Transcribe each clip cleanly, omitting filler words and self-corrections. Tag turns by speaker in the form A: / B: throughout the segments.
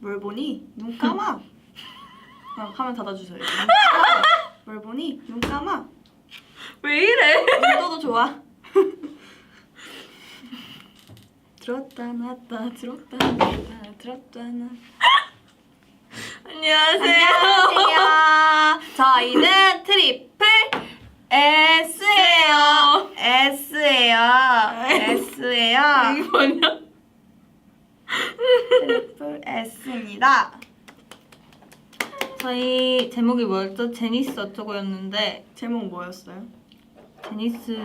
A: 뭘 보니? 눈 감아. 화면 닫아주세요. 눈 감아. 뭘 보니? 눈 감아.
B: 왜 이래?
A: 눈 떠도 좋아. 들었다 놨다 들었다 놨다 들었다 놨다.
B: 안녕하세요.
A: 안녕하세요. 저희는 트리플 S예요. S예요. S예요.
B: 이게 뭐냐?
A: 트리플 S입니다.
B: 저희 제목이 뭐였죠? 제니스 어쩌고였는데
A: 제목 뭐였어요?
B: 제니스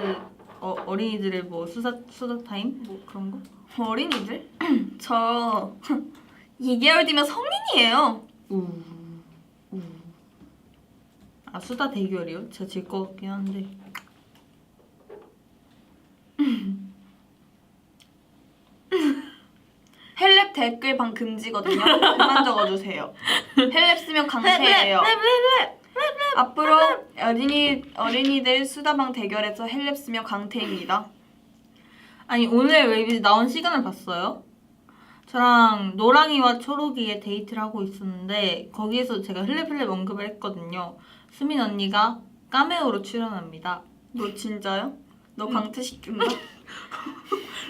B: 어린이들의 뭐 수다 타임? 뭐 그런 거?
A: 어린이들? 저 2개월 뒤면 성인이에요.
B: 아 수다 대결이요? 제가 질 것 같긴 한데.
A: 헬랩 댓글방 금지거든요. 그만 적어주세요. 헬랩 쓰면 강퇴예요. 앞으로 어린이들 수다방 대결에서 헬랩 쓰면 강퇴입니다.
B: 아니 오늘 웨이비 나온 시간을 봤어요? 저랑 노랑이와 초록이의 데이트를 하고 있었는데 거기에서 제가 흘랩 언급을 했거든요. 수민 언니가 카메오로 출연합니다.
A: 너 진짜요? 너 강퇴시킨다?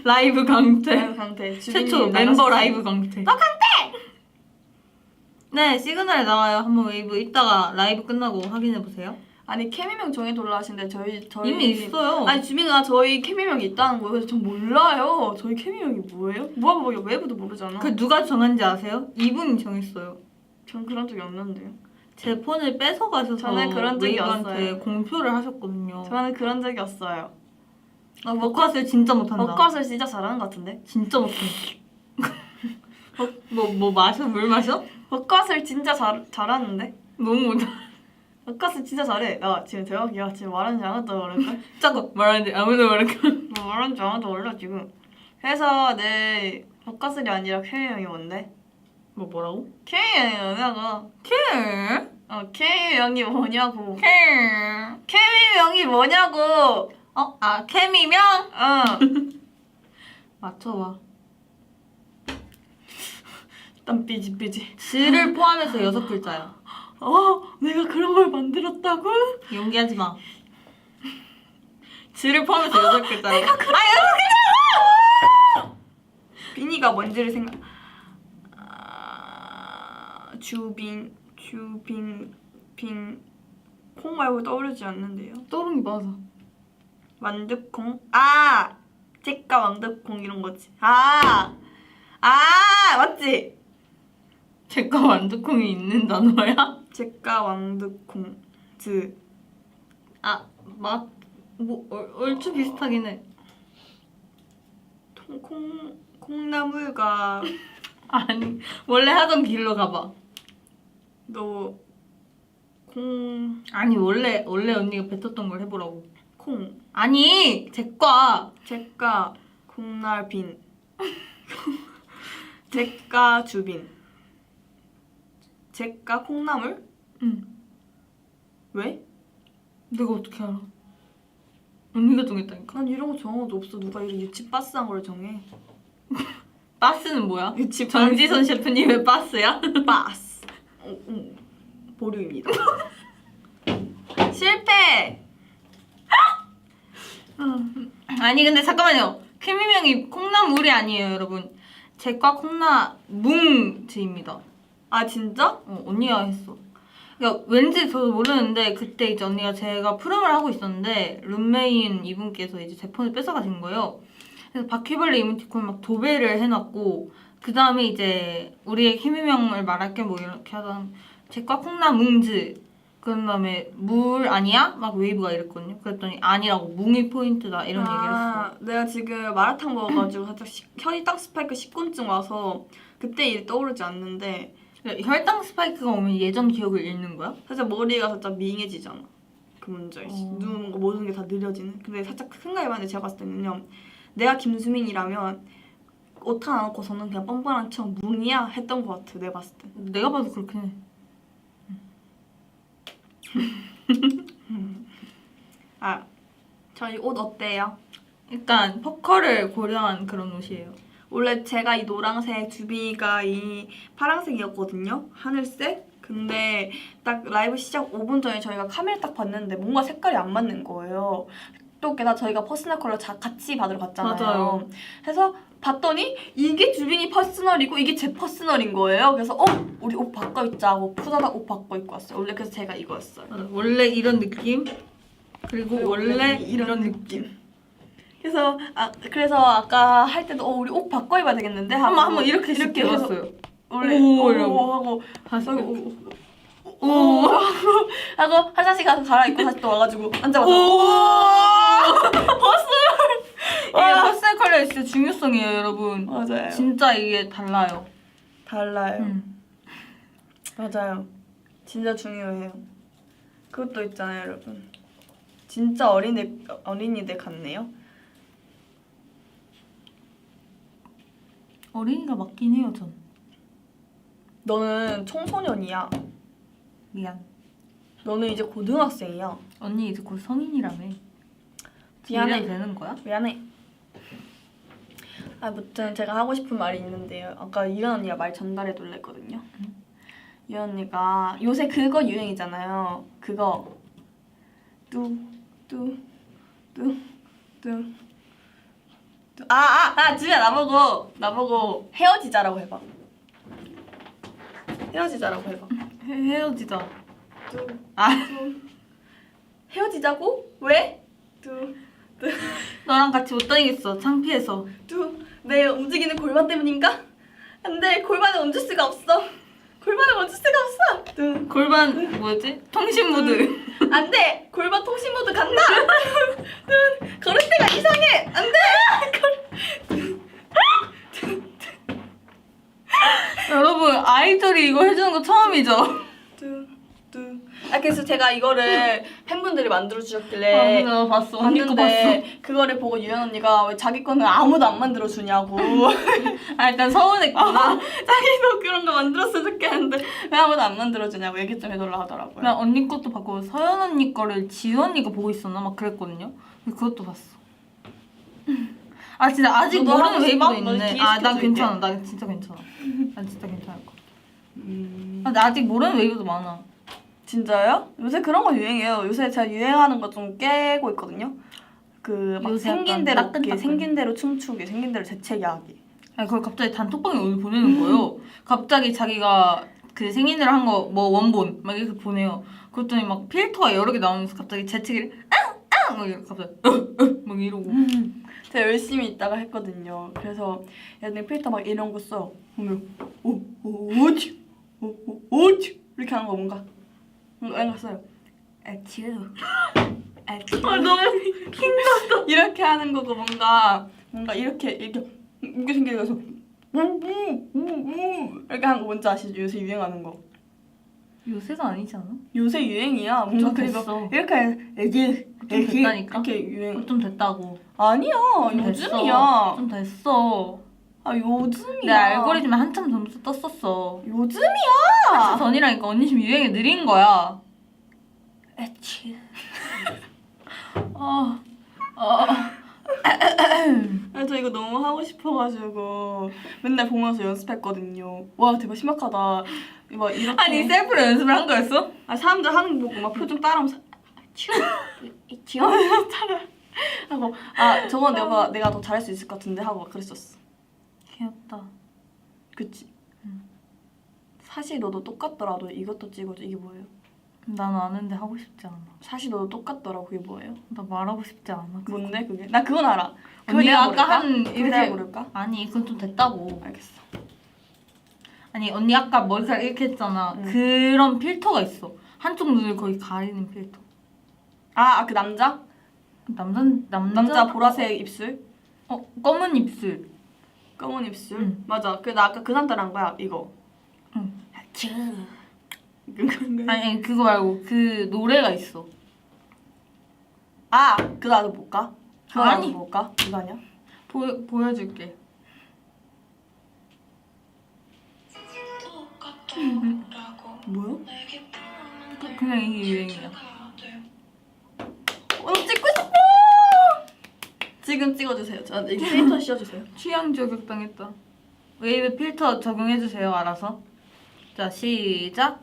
B: 라이브 강퇴.
A: 라이브 강퇴.
B: 최초 멤버 라이브 강퇴.
A: 너 강퇴!
B: 네 시그널에 나와요. 한번 웨이브 이따가 라이브 끝나고 확인해보세요.
A: 아니 케미명 정해달라 하신데 저희
B: 이미 있어요.
A: 아니 주민아 저희 케미명이 있다는 거예요. 그래서 전 몰라요. 저희 케미명이 뭐예요? 뭐 외부도 모르잖아.
B: 그 누가 정한지 아세요? 이분이 정했어요.
A: 전 그런 적이 없는데요.
B: 제 폰을 뺏어가셔서
A: 저는 그런 적이
B: 웨이브한테
A: 없어요.
B: 공표를 하셨거든요.
A: 저는 그런 적이 없어요.
B: 워크아웃을 진짜 못한다.
A: 워크아웃을 진짜 잘하는 것 같은데?
B: 진짜 못해. 뭐 마셔? 물 마셔?
A: 워크아웃을 진짜 잘하는데?
B: 너무 못해.
A: 워크아웃 진짜 잘해. 나 지금 대박이야. 지금 말하는지 아무도 모를걸?
B: 자꾸 말하는데 아무도 모르고.
A: 뭐 말하는지 아무도 몰라 지금. 그래서 내 워크아웃이 아니라 케미명이 뭔데?
B: 뭐라고?
A: 케미명이 뭐냐고.
B: 케?
A: 케미명이 뭐냐고.
B: 케?
A: 케미명이 뭐냐고.
B: 케미명? 맞춰봐.
A: 땀 삐지삐지.
B: 지를 포함해서 6글자야.
A: 내가 그런 걸 만들었다고?
B: 연기하지 마. 지를 포함해서 6글자야.
A: 내가 그런 빈이가 뭔지를 생각. 주빈 콩 말고 떠오르지 않는데요.
B: 떠오른 게 맞아.
A: 완두콩? 잭과 완두콩 이런 거지. 맞지?
B: 제과 완두콩이 있는 단어야?
A: 잭과 완두콩
B: 얼추 비슷하긴 해.
A: 콩나물과
B: 아니, 원래 하던 길로 가봐.
A: 너
B: 아니, 원래 언니가 뱉었던 걸 해보라고.
A: 콩
B: 아니, 제과.
A: 잭과 콩날빈 잭과 주빈 잭과 콩나물?
B: 응.
A: 왜?
B: 내가 어떻게 알아? 언니가 정했다니까.
A: 난 이런 거 정한 것도 없어. 누가 이런 유치 빠스한 걸 정해.
B: 바스는 뭐야?
A: 유치
B: 정지선 셰프님의 바스야?
A: 빠스. 보류입니다. 실패.
B: 아니 근데 잠깐만요. 케미명이 콩나물이 아니에요, 여러분. 제과 콩나뭉즈입니다.
A: 진짜?
B: 언니가 했어. 그러니까 왠지 저도 모르는데 그때 이제 언니가 제가 프롬을 하고 있었는데 룸메인 이분께서 이제 제 폰을 뺏어가신 거예요. 그래서 바퀴벌레 이모티콘 막 도배를 해놨고 그 다음에 이제 우리의 케미명을 말할게 뭐 이렇게 하던 제과 콩나뭉즈 그런 다음에 물 아니야? 막 웨이브가 이랬거든요. 그랬더니 아니라고 뭉이 포인트다 이런 얘기를 했어.
A: 내가 지금 마라탕 먹어가지고 살짝 혈당 스파이크 식곤증 와서 그때 일이 떠오르지 않는데
B: 혈당 스파이크가 오면 예전 기억을 잃는 거야?
A: 살짝 머리가 살짝 밍해지잖아. 그 문제. 눈 모든 게 다 느려지는. 근데 살짝 생각해봤는데 제가 봤을 때는요. 내가 김수민이라면 옷 하나 넣고서는 그냥 뻔뻔한 척 뭉이야 했던 것 같아. 내가 봤을 때.
B: 내가 봐도 그렇긴 해.
A: 저희 옷 어때요?
B: 약간 퍼커를 고려한 그런 옷이에요.
A: 원래 제가 이 노란색, 주빈이가 이 파란색이었거든요. 하늘색. 근데 딱 라이브 시작 5분 전에 저희가 카메라 딱 봤는데 뭔가 색깔이 안 맞는 거예요. 또 게다가 저희가 퍼스널 컬러 같이 받으러 갔잖아요.
B: 맞아요.
A: 그래서 봤더니 이게 주빈이 퍼스널이고 이게 제 퍼스널인 거예요. 그래서 우리 옷 바꿔 입자 하고 푸다닥 옷 바꿔 입고 왔어요. 원래 그래서 제가 이거였어요.
B: 맞아. 원래 이런 느낌. 그리고 원래 이런 느낌.
A: 그래서 아까 할 때도 우리 옷 바꿔 입어야 되겠는데 하고
B: 한번 이렇게
A: 해서
B: 해봤어요.
A: 원래
B: 오,
A: 오
B: 이러고.
A: 하고
B: 다시
A: 오 하고 화장실 가서 갈아입고 다시 또 와가지고 앉아봤어.
B: 이게 퍼스널 컬러의 진짜 중요성이에요, 여러분.
A: 맞아요.
B: 진짜 이게 달라요.
A: 달라요. 맞아요. 진짜 중요해요. 그것도 있잖아요, 여러분. 진짜 어린이들 같네요.
B: 어린이가 맞긴 해요, 전.
A: 너는 청소년이야.
B: 미안.
A: 너는 이제 고등학생이야.
B: 언니 이제 곧 성인이라며.
A: 미안해.
B: 이래도 되는 거야?
A: 미안해. 아무튼 제가 하고 싶은 말이 있는데요. 아까 유연 언니가 말 전달해 달라 했거든요. 유연 언니가 요새 그거 유행이잖아요. 그거 지우야 나보고 헤어지자라고 해봐. 헤어지자라고 해봐.
B: 헤어지자.
A: 헤어지자고? 왜?
B: 너랑 같이 못 다니겠어. 창피해서.
A: 내 움직이는 골반 때문인가? 안돼, 골반을 얹을 수가 없어. 골반을 얹을 수가 없어.
B: 골반 뭐였지? 통신 모드.
A: 안돼, 골반 통신 모드 간다. 걸을 때가 이상해. 안돼.
B: 여러분 아이돌이 이거 해주는 거 처음이죠?
A: 그래서 제가 이거를 팬분들이 만들어 주셨길래
B: 나 봤어. 언니 거 봤어.
A: 봤는데 그거를 보고 유연 언니가 왜 자기 거는 아무도 안 만들어 주냐고.
B: 일단 서운했구나.
A: 자기도 그런 거 만들었으면 좋겠는데 왜 아무도 안 만들어 주냐고 얘기 좀 해달라 하더라고요.
B: 나 언니 것도 봤고 서연 언니 거를 지우 언니가 보고 있었나 막 그랬거든요. 근데 그것도 봤어. 진짜 아직
A: 너도
B: 모르는
A: 하고
B: 웨이브도
A: 싶어? 너
B: 있네.
A: 기회시켜줄게.
B: 난 괜찮아. 나 진짜 괜찮아. 난 진짜 괜찮을 것 같아. 근데 아직 모르는 웨이브도 많아.
A: 진짜요? 요새 그런 거 유행해요. 요새 제가 유행하는 거 좀 깨고 있거든요. 그 막
B: 요새
A: 생긴
B: 약간
A: 대로
B: 따끈따끈.
A: 생긴 대로 춤추기, 생긴 대로 재채기 하기.
B: 그걸 갑자기 단톡방에 오늘 보내는 거예요. 갑자기 자기가 그 생일을 한 거 뭐 원본 막 이렇게 보내요. 그랬더니 막 필터가 여러 개 나오면서 갑자기 재채기를 막 이렇게 갑자기 막 이러고.
A: 제가 열심히 있다가 했거든요. 그래서 얘네 필터 막 이런 거 써. 보면 오치 이렇게 하는 거 뭔가 이런 거 써요. 에츄
B: 너무
A: 힘들었어. 이렇게 하는 거고 뭔가 이렇게 생겨서 이렇게 하는 거 뭔지 아시죠? 요새 유행하는 거.
B: 요새가 아니지 않아?
A: 요새 유행이야. 뭔가
B: 좀
A: 그리고
B: 됐어.
A: 이렇게 애기
B: 좀 됐다니까?
A: 이렇게 유행.
B: 좀 됐다고.
A: 아니야,
B: 좀
A: 요즘이야.
B: 좀 됐어.
A: 요즘이야.
B: 내 알고리즘에 한참 점수 떴었어.
A: 요즘이야.
B: 한참 전이라니까. 언니 지금 유행이 느린 거야.
A: 에취. 저 이거 너무 하고 싶어가지고 맨날 보면서 연습했거든요. 와, 되게 심각하다. 막 이렇게.
B: 아니 셀프로 연습을 한 거였어?
A: 사람들 하는 거 보고 막 표정 따라하면서 지원해서 따라 하고 저건 내가 더 잘할 수 있을 것 같은데 하고 막 그랬었어.
B: 귀엽다.
A: 그치? 사실 너도 똑같더라도 이것도 찍어줘. 이게 뭐예요?
B: 난 아는데 하고 싶지 않아.
A: 사실 너도 똑같더라고. 그게 뭐예요?
B: 나 말하고 싶지 않아.
A: 뭔데 그게? 나 그건 알아. 그거
B: 언니가
A: 내가
B: 아까
A: 모를까?
B: 한
A: 그거 내가 모를까?
B: 아니 그건 좀 됐다고.
A: 알겠어.
B: 아니 언니 아까 머리카락 이렇게 했잖아.
A: 응.
B: 그런 필터가 있어. 한쪽 눈을 거의 가리는 필터.
A: 그 남자
B: 남자
A: 보라색 입술,
B: 검은 입술.
A: 검은 입술.
B: 응.
A: 맞아. 나 아까 그 남자랑 한 거야. 이거.
B: 응.
A: 그건
B: 아니 그거 말고 그 노래가 있어.
A: 그거 나도 볼까? 그거
B: 아니.
A: 나도 볼까? 이거 아니야?
B: 보여줄게.
A: 뭐야?
B: 그냥 이게 유행이야.
A: 너 찍고 싶어! 지금 지금 찍어주세요. 저한테 이렇게 필터 씌워주세요.
B: 취향 저격당했다. 웨이브 필터 적용해주세요. 알아서. 자, 시작.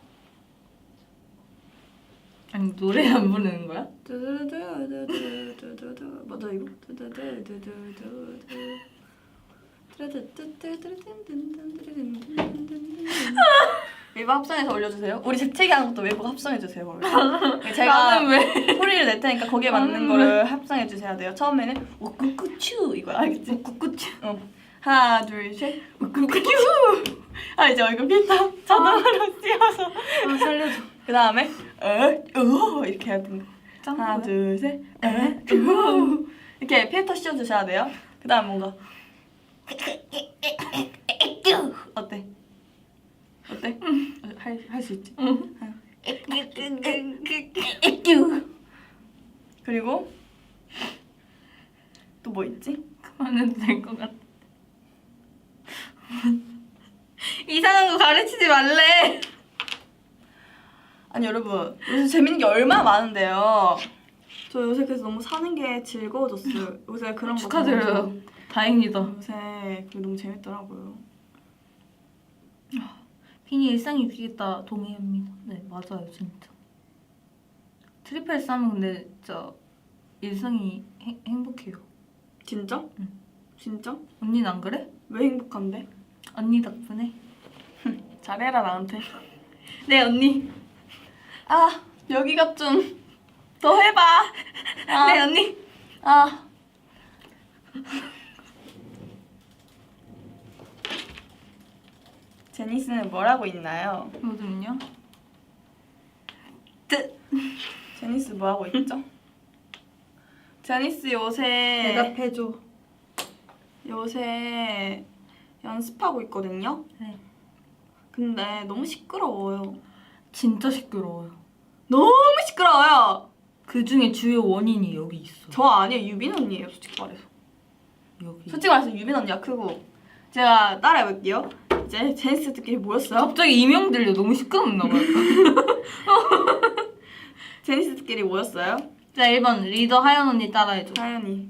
B: 아니, 노래 안 부르는 거야?
A: 두두두두두두두두 맞아 이거? 두두두두두두두 웨이브 합성해서 올려주세요. 우리 재채기 하는 것도 웨이브가 합성해주세요. 제가
B: 나는 왜?
A: 소리를 낼 테니까 거기에 맞는 거를 합성해주셔야 돼요. 처음에는 우쿠쿠츄 이거 알겠지?
B: 꾸꾸치.
A: 하나 둘 셋 우쿠쿠츄. 아 이제 이거 필터 자동으로 씌워서
B: 아, 살려줘.
A: 그 다음에 이렇게 해야 된다. 하나 둘 셋 이렇게 필터 씌워주셔야 돼요. 그 다음 뭔가 어때? 어때? 할 수 있지? 그리고 또 뭐 있지?
B: 그만해도 될 것 같아. 이상한 거 가르치지 말래.
A: 아니 여러분 요새 재밌는 게 얼마나 많은데요. 저 요새 그래서 너무 사는 게 즐거워졌어요. 요새 그런 거
B: 축하드려요.
A: 보면서
B: 다행이다.
A: 요새 그게 너무 재밌더라고요.
B: 빈이 일상이 비겠다 동의합니다. 네 맞아요 진짜. 트리플 싸면 근데 진짜 일상이 행복해요.
A: 진짜?
B: 응.
A: 진짜?
B: 언니는 안 그래?
A: 왜 행복한데?
B: 언니 덕분에.
A: 잘해라 나한테.
B: 네 언니.
A: 아 여기가 좀 더 해봐.
B: 네 언니.
A: 아 제니스는 뭘 하고 있나요?
B: 요즘요?
A: 제니스 뭐 하고 있죠? 제니스 요새
B: 대답해줘.
A: 요새 연습하고 있거든요.
B: 네.
A: 근데 너무 시끄러워요.
B: 진짜 시끄러워요.
A: 너무 시끄러워요.
B: 그 중에 주요 원인이 여기 있어.
A: 저 아니에요. 유빈 언니예요. 솔직히 말해서.
B: 여기.
A: 솔직히 말해서 유빈 언니가 크고 제가 따라해볼게요. 이제 제니스들끼리 모였어요.
B: 갑자기 이명 들려. 너무 시끄럽나 봐요.
A: 제니스들끼리 모였어요.
B: 자 1번 리더 하연 언니 따라해줘.
A: 하연이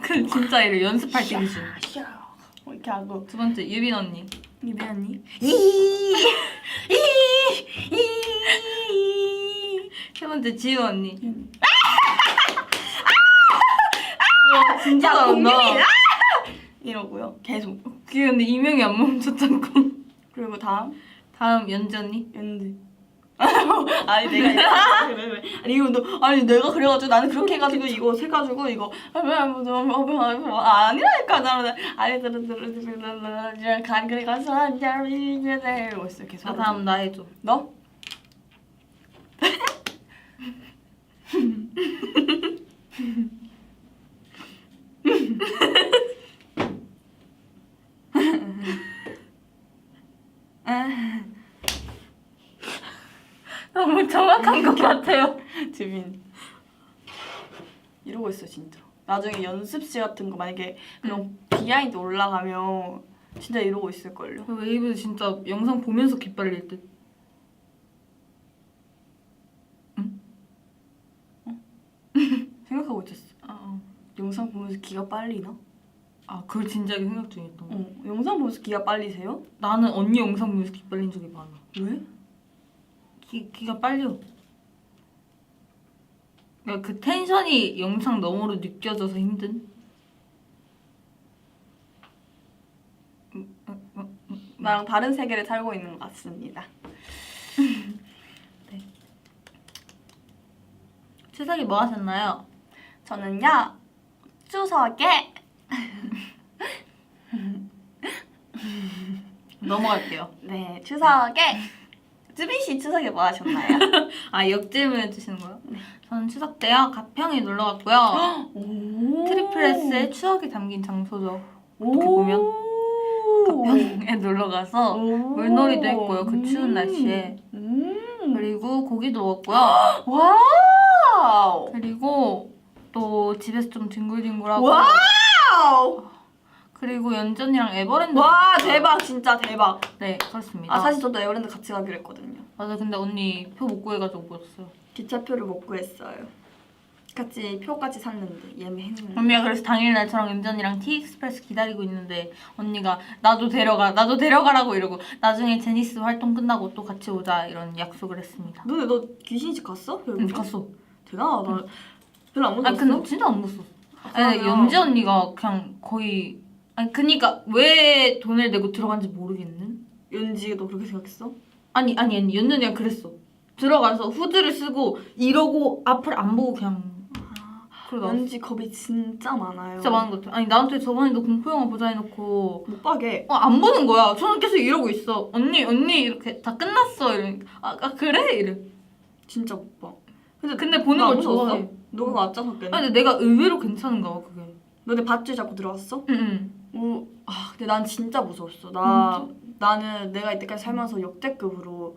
B: 그 진짜 이래 연습할 때 기준.
A: 이렇게 하고
B: 두 번째 유빈 언니.
A: 유빈 언니
B: 세 번째 지우 언니.
A: 와
B: 진짜
A: 야,
B: 잘한다.
A: 공룡이 이러고요. 계속.
B: 그게 근데 이명이 안 멈췄잖고.
A: 그리고 다음
B: 다음 연지 언니.
A: 연드. 아니 내가 아니 이거 너 아니 내가 그래가지고 나는 그렇게 해가지고 이거 해가지고 이거 아니라니까 나는 아니 간 그래 가서 이러고 있어 계속.
B: 자 다음 나 해줘.
A: 너?
B: 너무 정확한 것 같아요.
A: 지민 이러고 있어 진짜. 나중에 연습실 같은 거 만약에 그런 비하인드 올라가면 진짜 이러고 있을걸요.
B: 웨이브 진짜 영상 보면서 기빨릴 듯. 응?
A: 생각하고 있었어.
B: 아,
A: 영상 보면서 기가 빨리나?
B: 그걸 진지하게 생각 중이었던 거.
A: 영상 보면서 기가 빨리세요?
B: 나는 언니 영상 보면서 기빨린 적이 많아.
A: 왜?
B: 기가 빨려. 그러니까 그 텐션이 영상 너머로 느껴져서 힘든.
A: 나랑 다른 세계를 살고 있는 것 같습니다.
B: 네. 추석에 뭐 하셨나요?
A: 저는요 추석에
B: 넘어갈게요.
A: 네 추석에 쯔빈 씨 추석에 뭐 하셨나요?
B: 역질문 해주시는 거요? 네. 저는 추석 때요 가평에 놀러 갔고요. 트리플 S의 추억이 담긴 장소죠. 어떻게 보면 가평에 놀러 가서 물놀이도 했고요. 그 추운 날씨에. 그리고 고기도 먹었고요.
A: 와우.
B: 그리고 또 집에서 좀 뒹굴뒹굴하고.
A: 와우.
B: 그리고 연전이랑 에버랜드.
A: 와 대박 진짜 대박.
B: 네 그렇습니다.
A: 사실 저도 에버랜드 같이 가기로 했거든요.
B: 맞아 근데 언니 표 못 구해가지고 못 갔어요.
A: 기차표를 못 구했어요. 같이 표까지 샀는데 예매했는데.
B: 언니가 그래서 당일날 저랑 연지 언니랑 티익스프레스 기다리고 있는데 언니가 나도 데려가라고 이러고 나중에 제니스 활동 끝나고 또 같이 오자 이런 약속을 했습니다.
A: 너 귀신집 갔어?
B: 응, 갔어.
A: 대단하다. 나 별로 안
B: 아
A: 무서웠어.
B: 근데 진짜 안 무서웠어. 아니
A: 그러면-
B: 연지 언니가 그냥 거의 아니 그니까 왜 돈을 내고 들어간지 모르겠는?
A: 연지도 그렇게 생각했어?
B: 아니 연지 언니가 그랬어. 들어가서 후드를 쓰고 이러고 앞을 안 보고 그냥 그러다 왔어.
A: 연지 겁이 진짜 많아요.
B: 진짜 많은 것 같아. 아니 나한테 저번에도 공포영화 보자 해놓고
A: 못 봐게.
B: 안 보는 거야. 저는 계속 이러고 있어. 언니 이렇게 다 끝났어 이러니까 그래 이래.
A: 진짜 못 봐.
B: 근데 보는
A: 나
B: 걸
A: 무서웠어?
B: 좋아해.
A: 너가 앞장섰겠네.
B: 아니 근데 내가 의외로 괜찮은가 봐 그게.
A: 너 내 밧줄 잡고 들어왔어?
B: 응.
A: 근데 난 진짜 무서웠어. 나는 내가 이때까지 살면서 역대급으로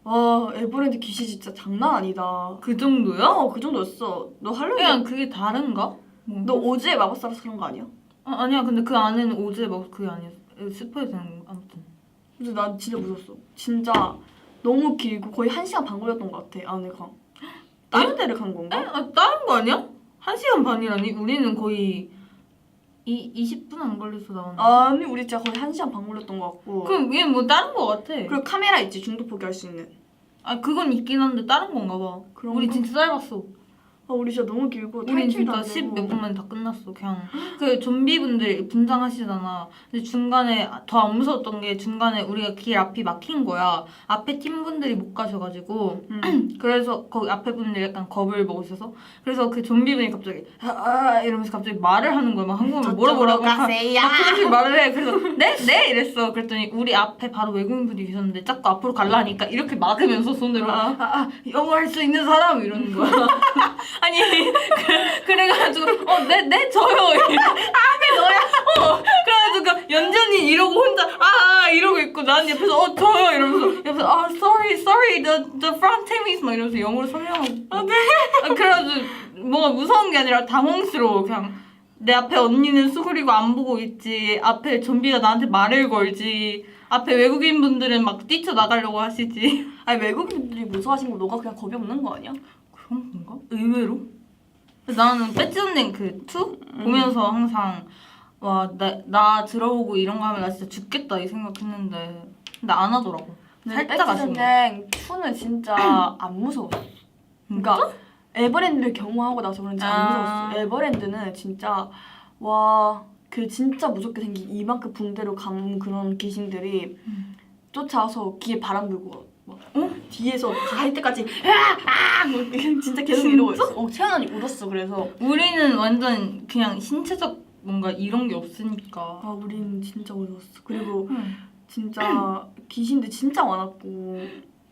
A: 와 에버랜드 귀신 진짜 장난 아니다.
B: 그 정도야?
A: 그 정도였어. 너 할로윈
B: 그냥 그게 다른가?
A: 너 오즈의 마법사라서 그런 거 아니야?
B: 아니야 근데 그 안에는 오즈의 막 그게 아니었어. 스포해도 되는 거 아무튼.
A: 근데 난 진짜 무서웠어. 진짜 너무 길고 거의 1시간 반 걸렸던 것 같아 안에가. 다른 데를 간 건가?
B: 다른 거 아니야? 1시간 반이라니? 우리는 거의 20분 안 걸려서 나왔는데.
A: 아니 우리 진짜 거의 1시간 반 걸렸던 것 같고.
B: 그럼 얘 뭐 다른 거 같아.
A: 그리고 카메라 있지 중도 포기할 수 있는.
B: 그건 있긴 한데 다른 건가 봐.
A: 그런가?
B: 우리 진짜 짧았어.
A: 우리 진짜 너무 길고
B: 우린
A: 탈출도
B: 진짜
A: 안
B: 10
A: 되고.
B: 몇 분만에 다 끝났어. 그냥 그 좀비분들 분장하시잖아. 근데 중간에 더 안 무서웠던 게 중간에 우리가 길 앞이 막힌 거야. 앞에 팀분들이 못 가셔가지고 그래서 거기 앞에 분들이 약간 겁을 먹으셔서 그래서 그 좀비분이 갑자기 이러면서 갑자기 말을 하는 거야. 막 한국어로 뭐라고
A: 가세요.
B: 그렇게 말을 해. 그래서 네 이랬어. 그랬더니 우리 앞에 바로 외국인분이 계셨는데 자꾸 앞으로 가려니까 이렇게 막으면서 손으로 영어 할 수 있는 사람 이러는 거야. 아니 그래가지고 네 저요 너야 그래가지고 연전이 이러고 혼자 이러고 있고 난 옆에서 저요 이러면서 옆에서 sorry the front team is 막 이러면서 영어로 설명하고 네 그래가지고 뭔가 무서운 게 아니라 당황스러워. 그냥 내 앞에 언니는 수그리고 안 보고 있지 앞에 좀비가 나한테 말을 걸지 앞에 외국인 분들은 막 뛰쳐나가려고 하시지.
A: 아니 외국인들이 무서워하신 거 너가 그냥 겁이 없는 거 아니야?
B: 그런 건가? 의외로? 나는 배지 언니 그 2? 보면서 항상 나 들어오고 이런 거 하면 나 진짜 죽겠다 이 생각했는데 근데 안 하더라고. 살짝 아쉬운 거.
A: 배지전쟁 2는 진짜 안 무서웠어. 그러니까 에버랜드를 경험하고 나서 그런지 안 무서웠어. 에버랜드는 진짜 그 진짜 무섭게 생긴 이만큼 붕대로 감은 그런 귀신들이 쫓아와서 귀에 바람 불고 막 뒤에서 다 할 때까지 뭐 진짜 계속 이러고 있어. 채연 언니 울었어. 그래서
B: 우리는 완전 그냥 신체적 뭔가 이런 게 없으니까.
A: 우린 진짜 무서웠어. 그리고 진짜 귀신들 진짜 많았고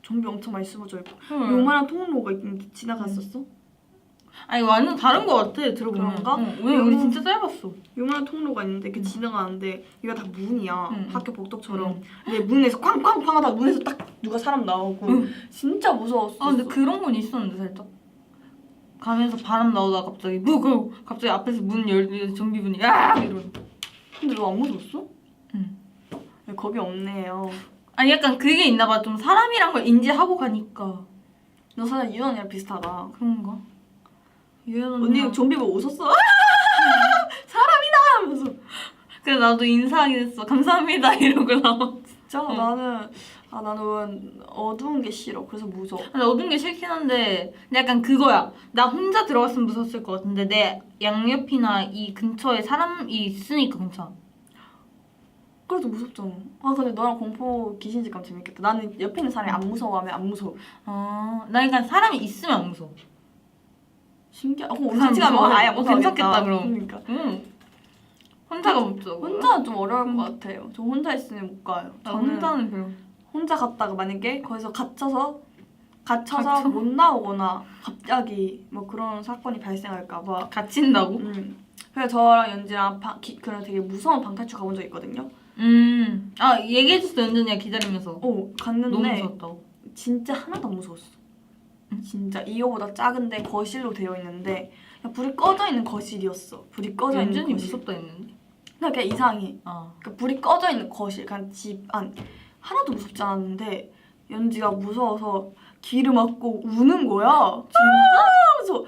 A: 좀비 엄청 많이 숨어져 있고 요만한 통로가 있는데 지나갔었어?
B: 아니 완전 다른 거 같아 들어보면.
A: 그런가?
B: 왜 우리 진짜 짧았어.
A: 요만한 통로가 있는데 그 지나가는데 이거 다 문이야. 학교 복도처럼.
B: 응.
A: 근데 문에서 쾅쾅쾅 하다가 문에서 딱 누가 사람 나오고 진짜 무서웠어.
B: 근데 그런 건 있었는데 살짝. 가면서 바람 나오다가 갑자기 누구 갑자기 앞에서 문 열리면서 좀비분이 이러는.
A: 근데 너 안 무서웠어?
B: 응.
A: 겁이 없네요.
B: 아니 약간 그게 있나 봐. 좀 사람이란 걸 인지하고 가니까.
A: 너 사실 유언이랑 비슷하다.
B: 그런가? 유연
A: 언니 좀비 보고 웃었어. 사람이다 하면서.
B: 그래서 나도 인사하긴 했어. 감사합니다 이러고 나와.
A: 진짜 나는 어두운 게 싫어. 그래서 무서워.
B: 근데 어두운 게 싫긴 한데 근데 약간 그거야. 나 혼자 들어갔으면 무서웠을 것 같은데 내 양옆이나 이 근처에 사람이 있으니까 괜찮아.
A: 그래도 무섭잖아. 근데 너랑 공포 귀신집 가면 재밌겠다. 나는 옆에 있는 사람이 안 무서워하면 안 무서워.
B: 나 그러니까 사람이 있으면 안 무서워.
A: 신기하다.
B: 그
A: 우리
B: 사람
A: 같이 가면
B: 무서워해.
A: 아예 안 무서워하겠다.
B: 괜찮겠다, 그럼.
A: 그러니까.
B: 응. 혼자가 무서워.
A: 혼자는 좀 어려울 것 같아요. 저 혼자 있으면 못 가요. 저는
B: 혼자는 별로.
A: 혼자 갔다가 만약에 거기서 갇혀서
B: 갇혀?
A: 못 나오거나 갑자기 뭐 그런 사건이 발생할까 봐.
B: 갇힌다고?
A: 그래서 저랑 연지랑 그런 되게 무서운 방탈출 가본 적 있거든요.
B: 얘기해줬어 연준이가 기다리면서.
A: 갔는데
B: 너무 무서웠다고.
A: 진짜 하나도 안 무서웠어. 진짜 이거보다 작은데 거실로 되어 있는데 그냥 불이 꺼져 있는 거실이었어. 불이 꺼져 있는
B: 연준이
A: 거실.
B: 무섭다 했는데.
A: 그냥 이상해. 그러니까 불이 꺼져 있는 거실, 그냥 집 안. 하나도 무섭지 않았는데 연지가 무서워서 귀를 막고 우는 거야.
B: 진짜?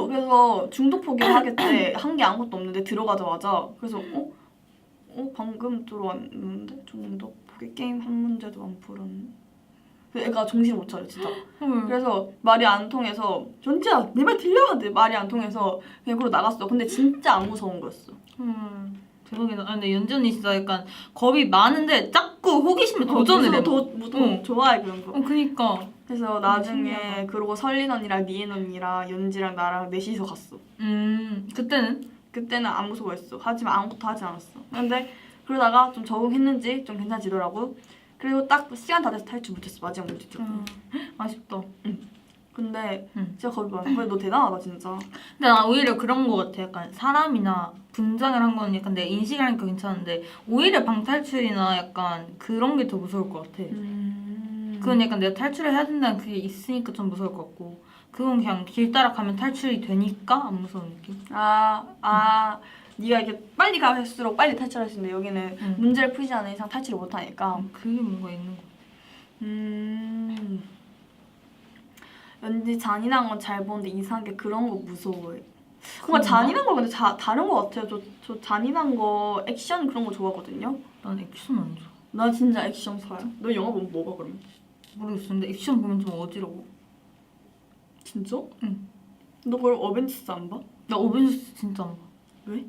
A: 그래서 중독 포기를 하겠대. 한 게 아무것도 없는데 들어가자마자 그래서 방금 들어왔는데 중독 포기 게임 한 문제도 안 풀었네. 애가 정신 못 차려 진짜. 그래서 말이 안 통해서 전지야 내 말 들려? 근데 말이 안 통해서 그냥 그러고 나갔어. 근데 진짜 안 무서운 거였어.
B: 대박이다. 근데 연지 언니 진짜 약간 겁이 많은데 자꾸 호기심에 도전을 해.
A: 좋아해 그런 거.
B: 그니까.
A: 그래서 나중에 그러고 설린 언니랑 니은 언니랑 연지랑 나랑 넷이서 갔어. 그때는 안 무서워했어. 하지만 아무것도 하지 않았어. 근데 그러다가 좀 적응했는지 좀 괜찮아지더라고. 그리고 딱 시간 다 돼서 탈출 못했어. 마지막 문제 쪽.
B: 아쉽다.
A: 근데 진짜 겁이 많아. 근데 너 대단하다 진짜.
B: 근데 난 오히려 그런 거 같아. 약간 사람이나 분장을 한 건 약간 내 인식을 하니까 괜찮은데 오히려 방탈출이나 약간 그런 게 더 무서울 것 같아. 그건 약간 내가 탈출을 해야 된다는 그게 있으니까 좀 무서울 것 같고 그건 그냥 길 따라가면 탈출이 되니까 안 무서운 느낌?
A: 네가 이렇게 빨리 갈수록 빨리 탈출할 수 있는데 여기는 문제를 풀지 않는 이상 탈출을 못하니까.
B: 그게 뭔가 있는 거 같아.
A: 연지 잔인한 건 잘 보는데 이상하게 그런 거 무서워해. 뭔가 잔인한 거 근데 다른 거 같아요. 저 잔인한 거 액션 그런 거 좋아하거든요.
B: 난 액션 안 좋아.
A: 나 진짜 액션파야. 너 영화 보면 뭐 봐 그러면?
B: 모르겠어. 근데 액션 보면 좀 어지러워.
A: 진짜?
B: 응.
A: 너 그럼 어벤져스 안 봐?
B: 나 어벤져스 진짜 안 봐.
A: 왜?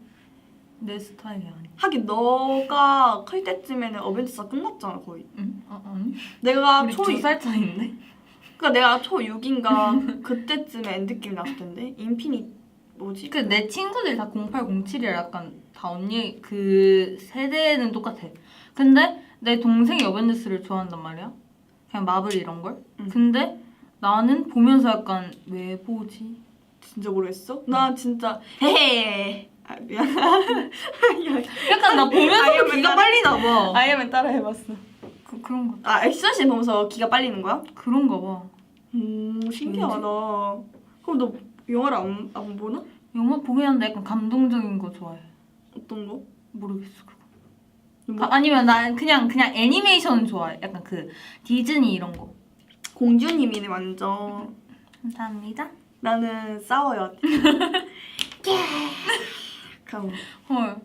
B: 내 스타일이 아니야.
A: 하긴 너가 클 때쯤에는 어벤져스가 끝났잖아 거의.
B: 응? 아니?
A: 내가
B: 우리 2살 차이인데?
A: 그러니까 내가 초 6인가 그때쯤에 엔드게임 나왔을 텐데 인피니 뭐지?
B: 내 친구들이 다 0807이라 약간 다 언니 그 세대는 똑같아. 근데 내 동생이 어벤져스를 좋아한단 말이야. 그냥 마블 이런 걸. 근데 나는 보면서 약간 왜 보지?
A: 진짜 모르겠어? 나 진짜 헤헤. 미안.
B: 약간 나 보면서 기가 빨리나 봐.
A: 아이언맨 따라 해봤어.
B: 그런 거.
A: 액션씬 보면서 기가 빨리는 거야?
B: 그런가 봐.
A: 신기하다. 그럼 너 영화를 안 보나?
B: 영화 보긴 하는데 약간 감동적인 거 좋아해.
A: 어떤 거?
B: 모르겠어 그거.
A: 뭐?
B: 아니면 난 그냥 애니메이션 좋아해. 약간 그 디즈니 이런 거.
A: 공주님이네 완전.
B: 감사합니다.
A: 나는 싸워야 돼.
B: 헐.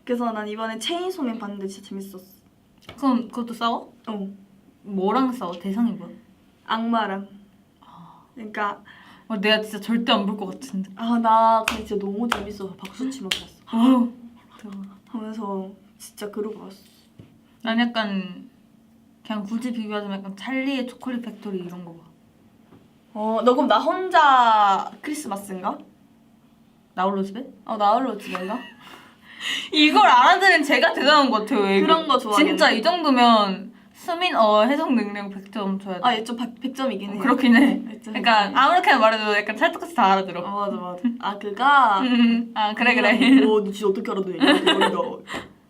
A: 그래서 난 이번에 체인소맨 봤는데 진짜 재밌었어.
B: 그럼 그것도 싸워? 뭐랑 싸워? 대상이 뭐야?
A: 악마랑. 그러니까
B: 내가 진짜 절대 안 볼 것 같은데.
A: 나 근데 진짜 너무 재밌어서 박수 치면서 봤어.
B: 대박.
A: 하면서 진짜 그러고 봤어.
B: 난 약간 그냥 굳이 비교하자면 약간 찰리의 초콜릿 팩토리 이런 거 봐.
A: 너 그럼 나 혼자 크리스마스인가?
B: 나홀로 집에?
A: 나홀로 집인가?
B: 이걸 알아들은 제가 대단한 것 같아요.
A: 그런 거 좋아하겠네.
B: 진짜 이 정도면 수민 해석 능력 100점 줘야 돼.
A: 얘 좀 100점이긴 해.
B: 그렇긴 해. 그러니까 아무렇게나 말해도 약간 찰떡같이 다 알아들어.
A: 맞아. 그가
B: 그래.
A: 너 진짜 어떻게 알아듣냐?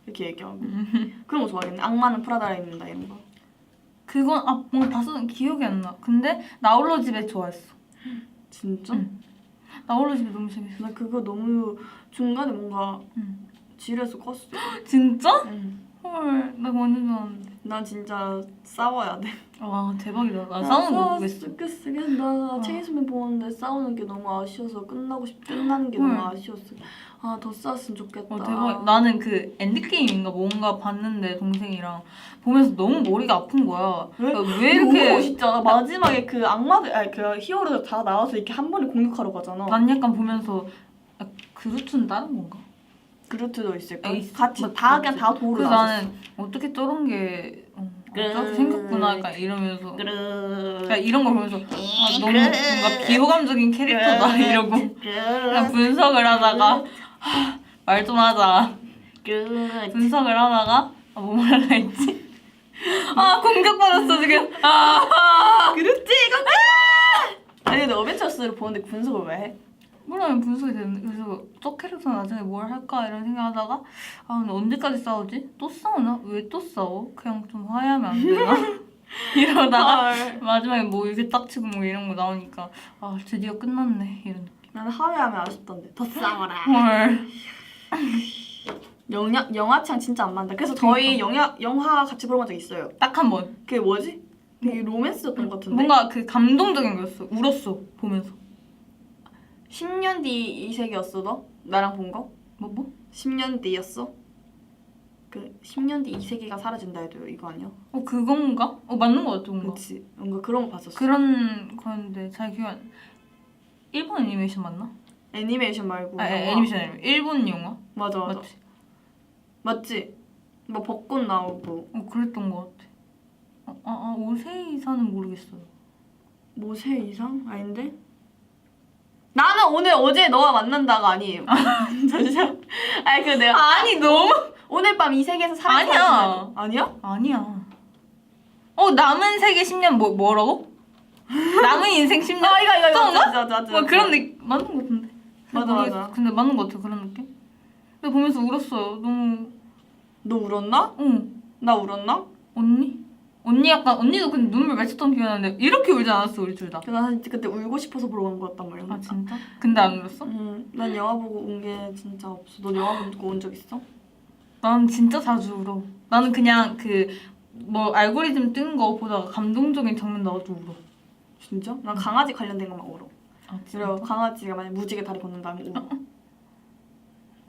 A: 이렇게 얘기하고. 그런 거 좋아하겠네. 악마는 프라다에 있는다 이런 거.
B: 그건 뭔가 봤었는데 기억이 안 나. 근데 나홀로 집에 좋아했어.
A: 진짜?
B: 나홀로 집에 너무 재밌어.
A: 나 그거 너무 중간에 뭔가 지루해서 껐어.
B: 진짜?
A: 응.
B: 헐, 나 완전 좋아하는데.
A: 난 진짜 싸워야 돼.
B: 와 대박이다. 나 싸우는 거 모르겠어.
A: 나 체인소맨 보는데 싸우는 게 너무 아쉬워서 끝나는 게 너무 아쉬웠어. 더 싸웠으면 좋겠다.
B: 대박. 나는 그 엔드게임인가 뭔가 봤는데 동생이랑 보면서 너무 머리가 아픈 거야. 왜 이렇게
A: 너무 멋있잖아. 마지막에 그 악마들 그 히어로들 다 나와서 이렇게 한 번에 공격하러 가잖아.
B: 난 약간 보면서 그루트는 다른 건가?
A: 그루트도 있을까?
B: 있어.
A: 같이 다 그냥 다 도로
B: 그래서
A: 나왔어.
B: 나는 어떻게 저런 게 어떻게 생겼구나 약간 이러면서 그러니까 이런 걸 보면서 너무 뭔가 비호감적인 캐릭터다 이러고 그냥 분석을 하다가 말 좀 하자. 분석을 하다가 뭐 말할라 했지? 공격받았어 지금.
A: 그렇지 이건. 아니 근데 어벤져스를 보는데 분석을 왜 해?
B: 몰라요. 분석이 되는데 그래서 저 캐릭터 나중에 뭘 할까 이런 생각하다가 근데 언제까지 싸우지? 또 싸우나? 왜 또 싸워? 그냥 좀 화해하면 안 되나? 이러다가 마지막에 뭐 이렇게 딱 치고 뭐 이런 거 나오니까 드디어 끝났네 이런 느낌.
A: 나는 화해하면 아쉽던데. 더 싸워라.
B: 헐.
A: 영화 취향 진짜 안 맞는다. 그래서 저희 영화 같이 보러 간 적 있어요.
B: 딱 한 번.
A: 그게 뭐지? 되게 로맨스였던 것 같은데.
B: 뭔가 그 감동적인 거였어. 울었어 보면서.
A: 10년 뒤 이 세계였어 너? 나랑 본 거?
B: 뭐?
A: 10년 뒤였어? 그 10년 뒤 이 세계가 사라진다 해도 이거 아니야?
B: 그건가? 맞는 거 같아 뭔가.
A: 그치. 뭔가 그런 거 봤었어.
B: 그런 거였는데 잘 기억 안. 일본 애니메이션 맞나?
A: 애니메이션 말고. 영화.
B: 애니메이션 아니라 일본 영화?
A: 맞아.
B: 맞지?
A: 맞지? 뭐 벚꽃 나오고.
B: 그랬던 거 같아. 오세이사는 모르겠어요.
A: 모세 이상? 아닌데? 나는 오늘 어제 너와 만난다가 아니에요. 잠시만. 아니 그 내가
B: 아니 너무
A: 오늘 밤 이 세계에서
B: 아니야.
A: 아니야?
B: 아니야. 남은 세계 10년 뭐라고? 남은 인생 10년?
A: 이거
B: 그런가?
A: 맞아.
B: 그런 느낌 맞는 거 같은데.
A: 맞아.
B: 근데 맞는 거 같아 그런 느낌. 근데 보면서 울었어요. 너무.
A: 너 울었나?
B: 응.
A: 나 울었나?
B: 언니 약간 언니도 근데 눈물 맺혔던 기억이 나는데 이렇게 울지 않았어 우리 둘 다.
A: 난 그때 울고 싶어서 보러 간 거였단 말이야.
B: 아 진짜? 근데 안 울었어?
A: 난 영화 보고 운 게 진짜 없어. 너 영화 보고 운 적 있어?
B: 난 진짜 자주 울어. 나는 그냥 뭐 알고리즘 뜬 거 보다가 감동적인 장면 나와도 울어.
A: 진짜? 난 강아지 관련된 것만 울어.
B: 아
A: 그리고 강아지가 만약 무지개 다리 걷는다면 울어.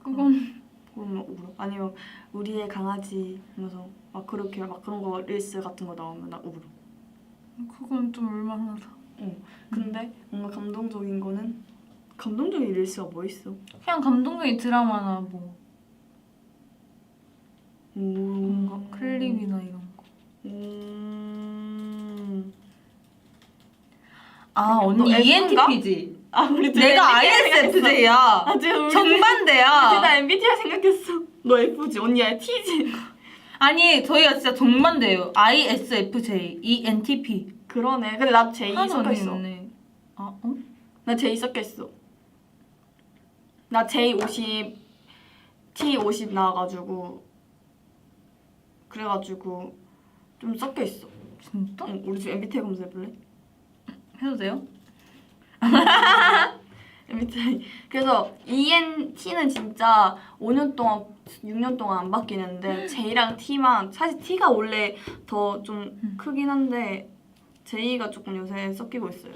B: 그건
A: 그러면 울어. 아니면 우리의 강아지 하면서 막 그렇게 막 그런 거 릴스 같은 거 나오면 나 울어.
B: 그건 좀 울만하다.
A: 근데 뭔가 감동적인 거는 감동적인 릴스가 뭐 있어?
B: 그냥 감동적인 드라마나 뭐 뭔가 클립이나 이런 거. 아
A: 너
B: 언니
A: F인가?
B: ENTP지?
A: 우리 둘
B: 내가
A: 다 MBTI
B: ISFJ야.
A: 지금 우리
B: 정반대야.
A: 둘 다 MBTI 생각했어. 너 F지? 언니 아예 T지?
B: 아니 저희가 진짜 정반대예요. ISFJ, ENTP.
A: 그러네. 근데 나 J
B: 하나도
A: 섞여
B: 언니
A: 있어.
B: 있네.
A: 나 J 섞여 있어. 나 J50, T50 나와가지고 그래가지고 좀 섞여 있어.
B: 진짜?
A: 우리 지금 MBTI 검사해볼래?
B: 해도 돼요?
A: MBTI. 그래서 ENT는 진짜 5년 동안, 6년 동안 안 바뀌는데 J랑 T만 사실 T가 원래 더 좀 크긴 한데 J가 조금 요새 섞이고 있어요.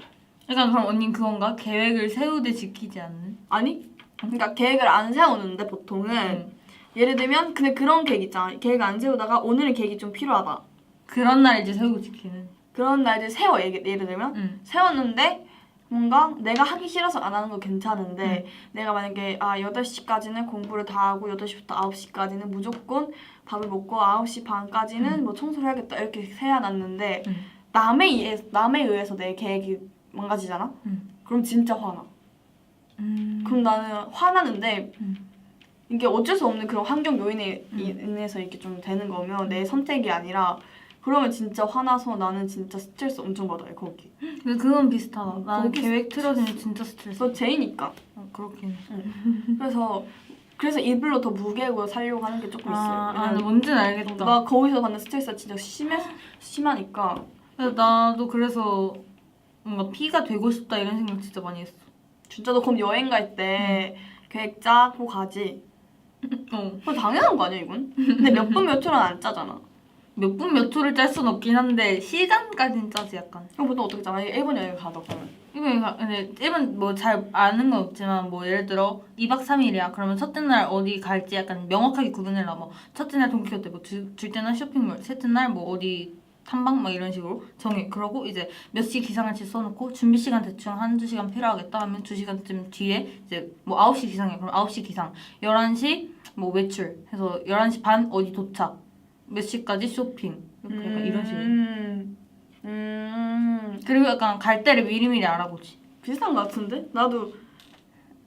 B: 약간 그럼 언니는 그건가? 계획을 세우되 지키지 않는?
A: 아니? 그러니까 계획을 안 세우는데 보통은 예를 들면 근데 그런 계획 있잖아. 계획 안 세우다가 오늘은 계획이 좀 필요하다.
B: 그런 날 이제 세우고 지키는.
A: 그런 날들 세워. 예를 들면 세웠는데 뭔가 내가 하기 싫어서 안 하는 거 괜찮은데 내가 만약에 8시까지는 공부를 다 하고 8시부터 9시까지는 무조건 밥을 먹고 9시 반까지는 뭐 청소를 해야겠다 이렇게 세워놨는데 남에 의해서 내 계획이 망가지잖아? 그럼 진짜 화나. 그럼 나는 화나는데 이게 어쩔 수 없는 그런 환경 요인에 인해서 이렇게 좀 되는 거면 내 선택이 아니라 그러면 진짜 화나서 나는 진짜 스트레스 엄청 받아요 거기.
B: 근데 그건 비슷하다. 나는
A: 거기
B: 계획 틀어지면 진짜 스트레스.
A: 너 J니까.
B: 그렇긴 해.
A: 그래서 일부러 더 무계획으로 살려고 하는 게 조금 있어요.
B: 근데 뭔지는 알겠다.
A: 나 거기서 받는 스트레스가 진짜 심하니까.
B: 나도 그래서 뭔가 P가 되고 싶다 이런 생각 진짜 많이 했어.
A: 진짜 너 그럼 여행 갈 때 계획 짜고 가지? 그거 당연한 거 아니야 이건? 근데 몇 분 몇 초는 안 짜잖아.
B: 몇 분 몇 초를 짤 순 없긴 한데 시간까지는 짜지 약간.
A: 그럼 보통 어떻게 짜? 일본 여행 가다 그러면.
B: 근데 일본 뭐 잘 아는 건 없지만 뭐 예를 들어 2박 3일이야. 그러면 첫째 날 어디 갈지 약간 명확하게 구분해라. 뭐 첫째 날 돈키호테, 뭐 둘째 날 쇼핑몰, 셋째 날 뭐 어디 탐방 막 이런 식으로 정해. 그러고 이제 몇 시 기상할지 써놓고 준비 시간 대충 한두 시간 필요하겠다 하면 2시간쯤 뒤에 이제 뭐 9시 기상이야. 그럼 9시 기상. 11시 뭐 외출 해서 11시 반 어디 도착. 몇 시까지 쇼핑. 이렇게 약간 이런 식으로. 그리고 약간 갈 때를 미리미리 알아보지.
A: 비슷한 거 같은데? 나도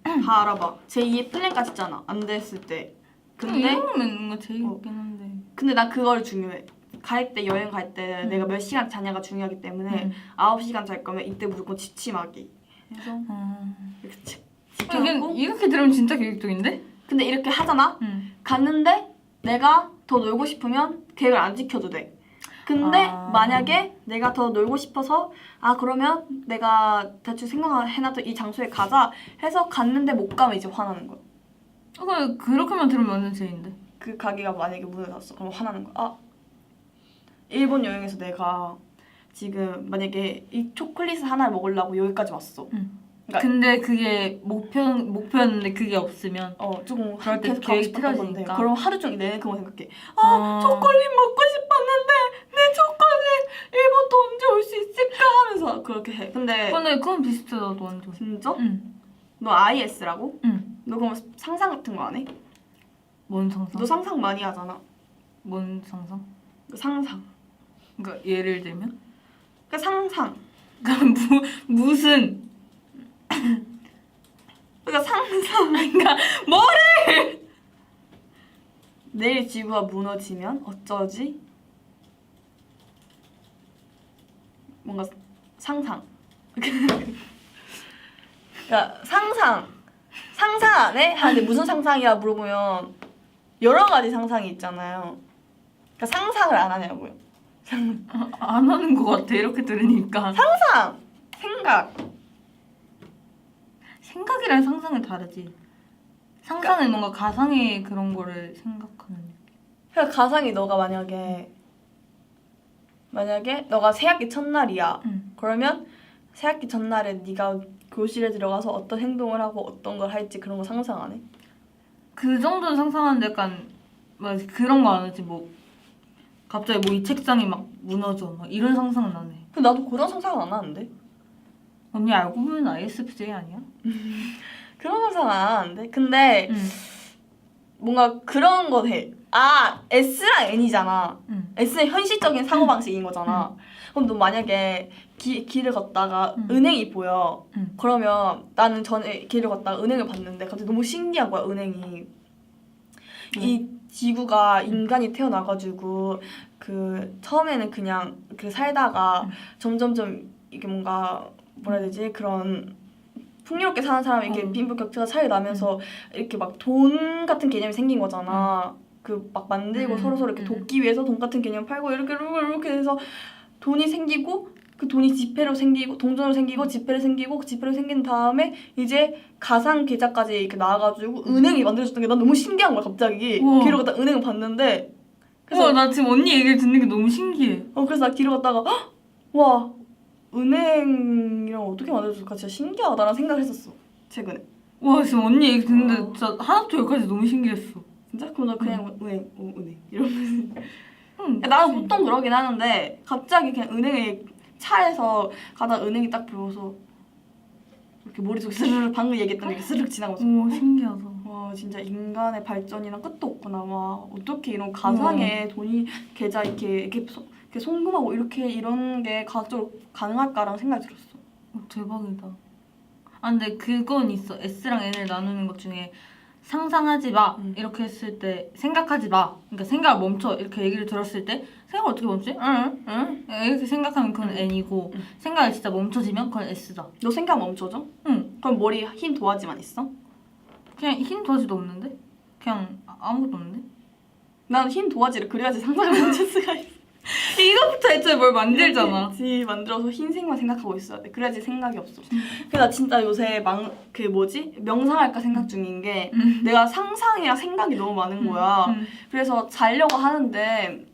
A: 다 알아봐. 제2의 플랜까지 있잖아. 안 됐을 때. 근데
B: 이러면 뭔가 제일 웃긴 한데.
A: 근데 나 그걸 중요해. 갈 때 여행 갈 때 내가 몇 시간 자냐가 중요하기 때문에 9시간 잘 거면 이때 무조건 지침하기 해서 이렇게 지켜놓고
B: 이렇게 들으면 진짜 계획적인데?
A: 근데 이렇게 하잖아? 갔는데 내가 더 놀고 싶으면 계획을 안 지켜도 돼. 근데 만약에 내가 더 놀고 싶어서 그러면 내가 대충 생각해놨던 이 장소에 가자 해서 갔는데 못 가면 이제 화나는 거야.
B: 그렇게만 들으면 완전 제인데.
A: 그 가게가 만약에 문을 닫았어. 그럼 화나는 거야. 일본 여행에서 내가 지금 만약에 이 초콜릿 하나를 먹으려고 여기까지 왔어. 그러니까
B: 근데 그게 목표였는데 그게 없으면
A: 조금
B: 그럴 때
A: 계속 가고
B: 계획이
A: 싶었던 건데
B: 틀어지니까.
A: 그럼 하루 종일 내내 그거 생각해.
B: 어.
A: 초콜릿 먹고 싶었는데 내 초콜릿 일본도 언제 올 수 있을까 하면서 그렇게 해. 근데
B: 그건 비슷해 나도 완전.
A: 진짜?
B: 응.
A: 너 IS라고?
B: 응.
A: 너 그럼 상상 같은 거 안 해?
B: 뭔 상상?
A: 너 상상 많이 하잖아.
B: 뭔 상상?
A: 그 상상.
B: 그러니까 예를 들면?
A: 그 상상.
B: 그러니까 무슨
A: 그러니까 상상.
B: 그러니까 뭐를
A: 내일 지구가 무너지면 어쩌지? 뭔가 상상. 그러니까 상상 안 해? 하는데 무슨 상상이야 물어보면 여러 가지 상상이 있잖아요. 그러니까 상상을 안 하냐고요.
B: 안 하는 것 같아 이렇게 들으니까.
A: 상상!
B: 생각이랑 상상은 다르지. 상상은 뭔가 가상의 그런 거를 생각하는.
A: 그러니까 가상이 너가 만약에 너가 새학기 첫날이야.
B: 응.
A: 그러면 새학기 전날에 네가 교실에 들어가서 어떤 행동을 하고 어떤 걸 할지 그런 거 상상 안 해?
B: 그 정도는 상상하는데 약간 막 그런 거 안 하지 뭐. 갑자기 뭐 이 책상이 막 무너져 막 이런 상상은 안 해.
A: 근데 나도 그런 상상은 안 하는데?
B: 언니 알고 보면 ISFJ 아니야?
A: 그런 상상은 안 하는데? 근데
B: 응.
A: 뭔가 그런 거 해. S랑 N이잖아.
B: 응.
A: S는 현실적인 사고방식인 거잖아. 그럼 너 만약에 길을 걷다가 은행이 보여. 그러면 나는 전에 길을 걷다가 은행을 봤는데 갑자기 너무 신기한 거야, 은행이. 이 지구가 인간이 태어나가지고 그 처음에는 그냥 그 살다가 점점점 이게 뭔가 뭐라 해야 되지? 그런 풍요롭게 사는 사람이 이렇게 빈부격차가 차이 나면서 이렇게 막 돈 같은 개념이 생긴 거잖아. 그 막 만들고 서로 이렇게 돕기 위해서 돈 같은 개념 팔고 이렇게 해서 돈이 생기고 그 돈이 지폐로 생기고 동전으로 생기고 지폐로 생기고 그 지폐로 생긴 다음에 이제 가상 계좌까지 이렇게 나와가지고 은행이 만들어졌던 게 난 너무 신기한 거야 갑자기. 길을 걷다 은행을 봤는데
B: 그래서 나 지금 언니 얘기를 듣는 게 너무 신기해.
A: 그래서 나 길을 걷다가 헉! 와 은행이랑 어떻게 만들어졌을까 진짜 신기하다라는 생각을 했었어 최근에.
B: 와 지금 언니 얘기 듣는데 진짜 하나부터 열까지 너무 신기했어.
A: 진짜? 그럼 나 그냥 은행 이러면서
B: 응,
A: 나는 보통 그러긴 하는데 갑자기 그냥 은행에 차에서 가다 은행이 딱 보여서 이렇게 머릿속에 스르륵 방금 얘기했던 게 이렇게 스르륵 지나가서
B: 오 신기하다.
A: 와 진짜 인간의 발전이랑 끝도 없구나. 와 어떻게 이런 가상의 돈이 계좌 이렇게 송금하고 이렇게 이런 게 과학적으로 가능할까라는 생각이 들었어.
B: 대박이다. 근데 그건 있어. S랑 N을 나누는 것 중에 상상하지 마 이렇게 했을 때 생각하지 마. 그러니까 생각을 멈춰 이렇게 얘기를 들었을 때 생각을 어떻게 멈추지? 응 이렇게 생각하면 그건 N이고 생각이 진짜 멈춰지면 그건 S다.
A: 너 생각 멈춰져?
B: 응.
A: 그럼 머리 흰 도화지만 있어?
B: 그냥 흰 도화지도 없는데? 그냥 아무것도 없는데?
A: 나는 흰 도화지를 그려야지 상상을 멈출 수가 있어.
B: 이거부터 애초에 뭘 만들잖아.
A: 그렇지 만들어서 흰색만 생각하고 있어야 돼. 그래야지 생각이 없어. 그래서 나 진짜 요새 명상할까 생각 중인 게 내가 상상이랑 생각이 너무 많은 거야. 그래서 자려고 하는데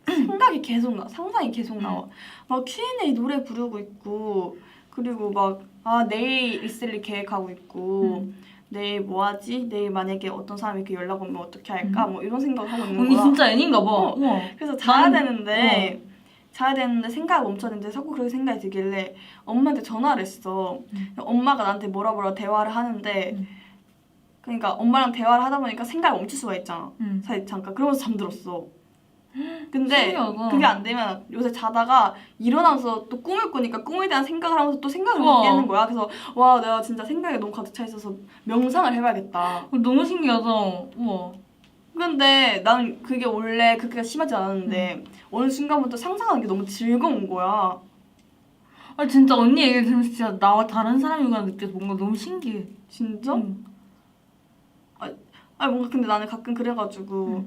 A: 생각이 계속 상상이 계속 나와. 막 Q&A 노래 부르고 있고 그리고 막 내일 있을 일 계획하고 있고 내일 뭐 하지? 내일 만약에 어떤 사람이 이렇게 연락 오면 어떻게 할까? 뭐 이런 생각을 하고 있는
B: 언니
A: 거야.
B: 진짜 N인가 봐. 우와.
A: 그래서 자야 되는데 생각을 멈춰야 되는데 자꾸 그렇게 생각이 들길래 엄마한테 전화를 했어. 엄마가 나한테 뭐라 대화를 하는데 그러니까 엄마랑 대화를 하다 보니까 생각을 멈출 수가 있잖아. 사실 잠깐 그러면서 잠들었어. 근데
B: 신기하다.
A: 그게 안 되면 요새 자다가 일어나서 또 꿈을 꾸니까 꿈에 대한 생각을 하면서 또 생각을
B: 우와.
A: 깨는 거야. 그래서 와 내가 진짜 생각에 너무 가득 차 있어서 명상을 해봐야겠다.
B: 너무 신기하다. 우와.
A: 근데 나는 그게 원래 그렇게 심하지 않았는데 어느 순간부터 상상하는 게 너무 즐거운 거야.
B: 진짜 언니 얘기를 들으면서 진짜 나와 다른 사람이구나 느껴서 뭔가 너무 신기해.
A: 진짜? 뭔가 근데 나는 가끔 그래가지고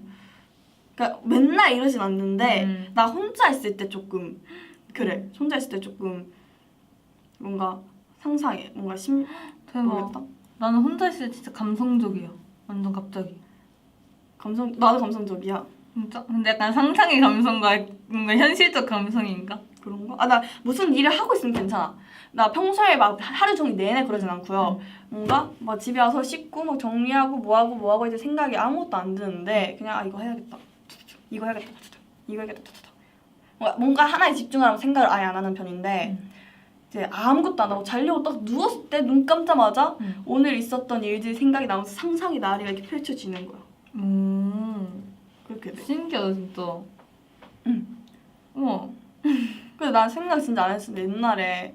A: 그러니까 맨날 이러진 않는데 나 혼자 있을 때 조금 그래. 혼자 있을 때 조금 뭔가 상상해. 뭔가
B: 대박.
A: 모르겠다.
B: 나는 혼자 있을 때 진짜 감성적이야. 완전 갑자기.
A: 나도 감성적이야.
B: 진짜? 근데 약간 상상의 감성과 뭔가 현실적 감성인가?
A: 그런가? 아, 나 무슨 일을 하고 있으면 괜찮아. 나 평소에 막 하루 종일 내내 그러진 않고요. 뭔가 막 집에 와서 씻고 막 정리하고 뭐하고 이제 생각이 아무것도 안 드는데 그냥 아 이거 해야겠다. 이거 해야겠다. 이거 해야겠다. 뭔가 하나에 집중하라고 생각을 아예 안 하는 편인데 이제 아무것도 안 하고 자려고 딱 누웠을 때 눈 감자마자 오늘 있었던 일들이 생각이 나면서 상상의 나래가 이렇게 펼쳐지는 거야. 그렇게 돼.
B: 신기하다 진짜.
A: 응.
B: 우와.
A: 근데 난 생각 진짜 안 했었는데 옛날에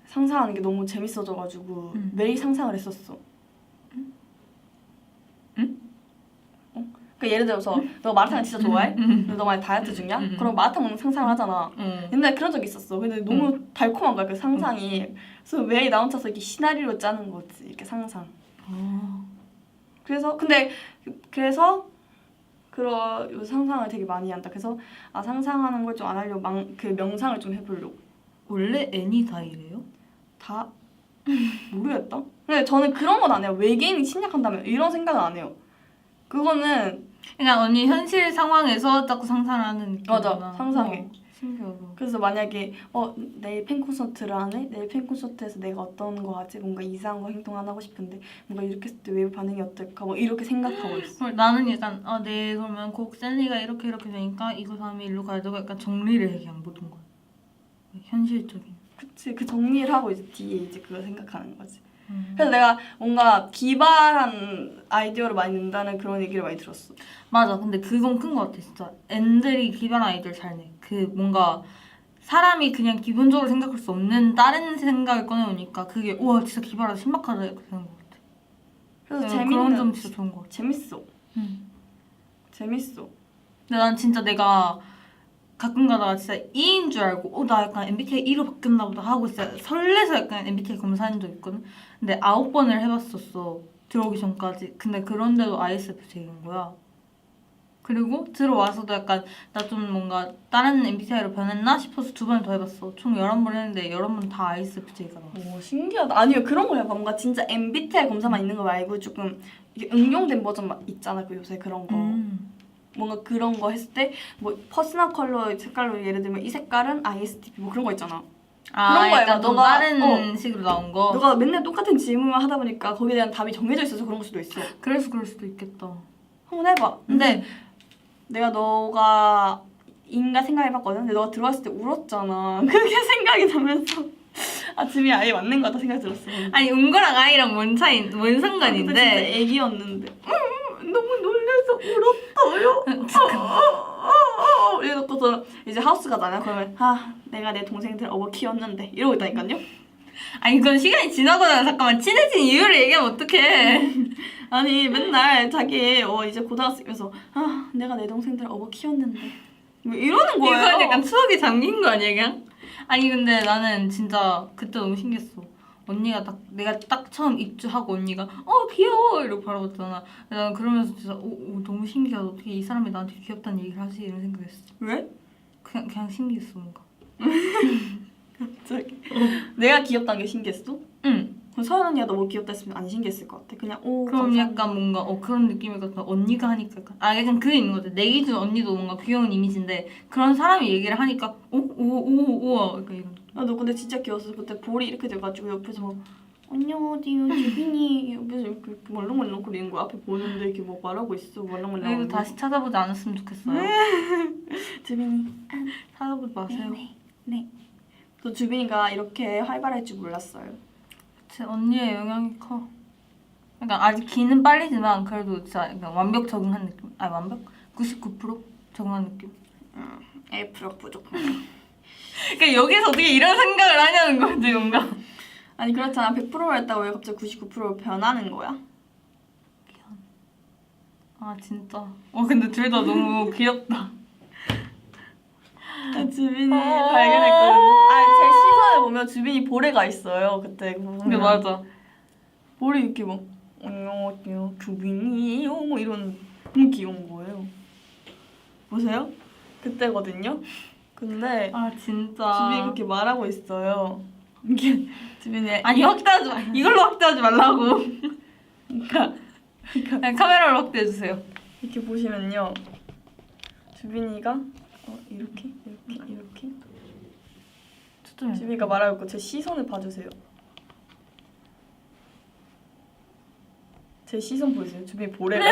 A: 상상하는 게 너무 재밌어져가지고 매일 상상을 했었어.
B: 응?
A: 그러니까 예를 들어서 너 마라탕을 진짜 좋아해? 근데 너 만약 다이어트 중이야? 그럼 마라탕 먹는 상상을 하잖아. 옛날에 그런 적이 있었어. 근데 너무 달콤한 거야 그 상상이. 그래서 매일 나 혼자서 이렇게 시나리오 짜는 거지. 이렇게 상상. 그래서 그런 상상을 되게 많이 한다. 그래서 아 상상하는 걸 좀 안 하려고 그 명상을 좀 해보려고.
B: 원래 애니 다 이래요?
A: 다 모르겠다. 근데 저는 그런 건 안 해요. 외계인이 침략한다면 이런 생각은 안 해요. 그거는
B: 그냥 언니 현실 상황에서 자꾸 상상하는 느낌이구나.
A: 맞아, 상상해.
B: 신기하다.
A: 그래서 만약에 내일 팬 콘서트를 하네? 내일 팬 콘서트에서 내가 어떤 거 하지? 뭔가 이상한 거 행동 안 하고 싶은데 뭔가 이렇게 했을 때 외부 반응이 어떨까? 뭐 이렇게 생각하고 있어.
B: 그럼 나는 약간 네 그러면 곡 셀리가 이렇게 되니까 이거 다음에 일로 가야 되고 약간 정리를 해 그냥 모든 걸. 현실적인.
A: 그치, 그 정리를 하고 이제 뒤에 이제 그걸 생각하는 거지. 그래서 내가 뭔가 기발한 아이디어를 많이 낸다는 그런 얘기를 많이 들었어.
B: 맞아. 근데 그건 큰 것 같아 진짜. 앤들이 기발한 아이디어를 잘 내. 그 뭔가 사람이 그냥 기본적으로 생각할 수 없는 다른 생각을 꺼내오니까 그게 우와 진짜 기발하다 신박하다 이렇게 되는 것 같아.
A: 그래서
B: 그런 점 진짜 좋은 것 같아.
A: 재밌어. 재밌어.
B: 근데 난 진짜 내가 가끔 가다가 진짜 E인 줄 알고 나 약간 MBTI E로 바뀌었나 보다 하고 진짜 설레서 약간 MBTI 검사한 적 있거든. 근데 9번을 해봤었어. 들어오기 전까지. 근데 그런데도 ISFJ인 거야. 그리고 들어와서도 약간 나 좀 뭔가 다른 MBTI로 변했나 싶어서 2번 더 해봤어. 총 11번 했는데 11번 다 ISFJ가 나왔어.
A: 오, 신기하다. 아니요, 그런 걸 해봐. 뭔가 진짜 MBTI 검사만 있는 거 말고 조금 이게 응용된 버전 있잖아. 그 요새 그런 거. 뭔가 그런 거 했을 때 뭐 퍼스널 컬러 색깔로 예를 들면 이 색깔은 ISTP 뭐 그런 거 있잖아. 그런 거야.
B: 약간 좀 다른 식으로 나온 거.
A: 너가 맨날 똑같은 질문을 하다 보니까 거기에 대한 답이 정해져 있어서 그런 걸 수도 있어.
B: 그래서 그럴 수도 있겠다.
A: 한번 해봐. 근데 내가 너가 인가 생각해봤거든. 근데 너가 들어왔을 때 울었잖아. 그게 생각이 나면서 지민이 아예 맞는 거 같다 생각이 들었어.
B: 아니 운 거랑 아이랑 뭔
A: 그때
B: 상관인데.
A: 진짜 애기였는데 너무 놀라서 울었어요. 이래놓고서 이제 하우스 가잖아요. 그러면 내가 내 동생들 키웠는데 이러고 있다니까요.
B: 아니 그건 시간이 지나거나 잠깐만 친해진 이유를 얘기하면 어떡해.
A: 아니 맨날 자기 이제 고등학생이면서 내가 내 동생들 키웠는데 뭐 이러는 거예요.
B: 이건 약간 추억이 잠긴 거 아니야 그냥? 아니 근데 나는 진짜 그때 너무 신기했어. 언니가 내가 딱 처음 입주하고 언니가 귀여워 이러고 바라봤잖아. 나는 그러면서 진짜 너무 신기하다. 어떻게 이 사람이 나한테 귀엽다는 얘기를 하지 이런 생각했어.
A: 왜?
B: 그냥 신기했어 뭔가.
A: 갑자기 내가 귀엽다는 게 신기했어?
B: 응.
A: 그럼 서연 언니가 너 귀엽다 했으면 안 신기했을 것 같아. 그냥
B: 그럼
A: 감사합니다.
B: 약간 뭔가 그런 느낌일 것 같아. 언니가 하니까 약간 그게 있는 것 같아. 내 기준 언니도 뭔가 귀여운 이미지인데 그런 사람이 얘기를 하니까 우와 약간 이런.
A: 너 근데 진짜 귀여웠어. 그때 볼이 이렇게 돼가지고 옆에서 막 안녕하세요 주빈이 옆에서 이렇게 말랑말랑 거리는 거야. 앞에 보는데 이렇게 막 말하고 있어. 말랑말랑.
B: 이거 다시 찾아보지 않았으면 좋겠어요.
A: 주빈이
B: 찾아보지 마세요.
A: 네. 또 주빈이가 이렇게 활발할 줄 몰랐어요.
B: 제 언니의 영향이 커. 그러니까 아직 기는 빨리지만 그래도 진짜 약간 완벽 적응한 느낌. 완벽? 99% 적응한 느낌.
A: 1%가 부족한.
B: 그러니까 여기서 어떻게 이런 생각을 하냐는 거지 뭔가.
A: 아니 그렇잖아. 100%를 했다고 왜 갑자기 99%로 변하는 거야?
B: 진짜. 근데 둘 다 너무 귀엽다.
A: 주빈이 발견했거든. 제 시선에 보면 주빈이 볼에가 있어요. 그때
B: 근데 맞아.
A: 볼이 이렇게 막 안녕하세요 주빈이에요 뭐 이런 너무 귀여운 거예요. 보세요? 그때거든요. 근데
B: 진짜.
A: 주빈이 그렇게 말하고 있어요. 이게 주빈이
B: 확대하지 마. 이걸로 확대하지 말라고.
A: 그러니까
B: 그냥 카메라로 확대해 주세요.
A: 이렇게 보시면요. 주빈이가 이렇게
B: 초점이
A: 주빈이가 말하고 제 시선을 봐주세요. 제 시선 보세요. 주빈이 볼에가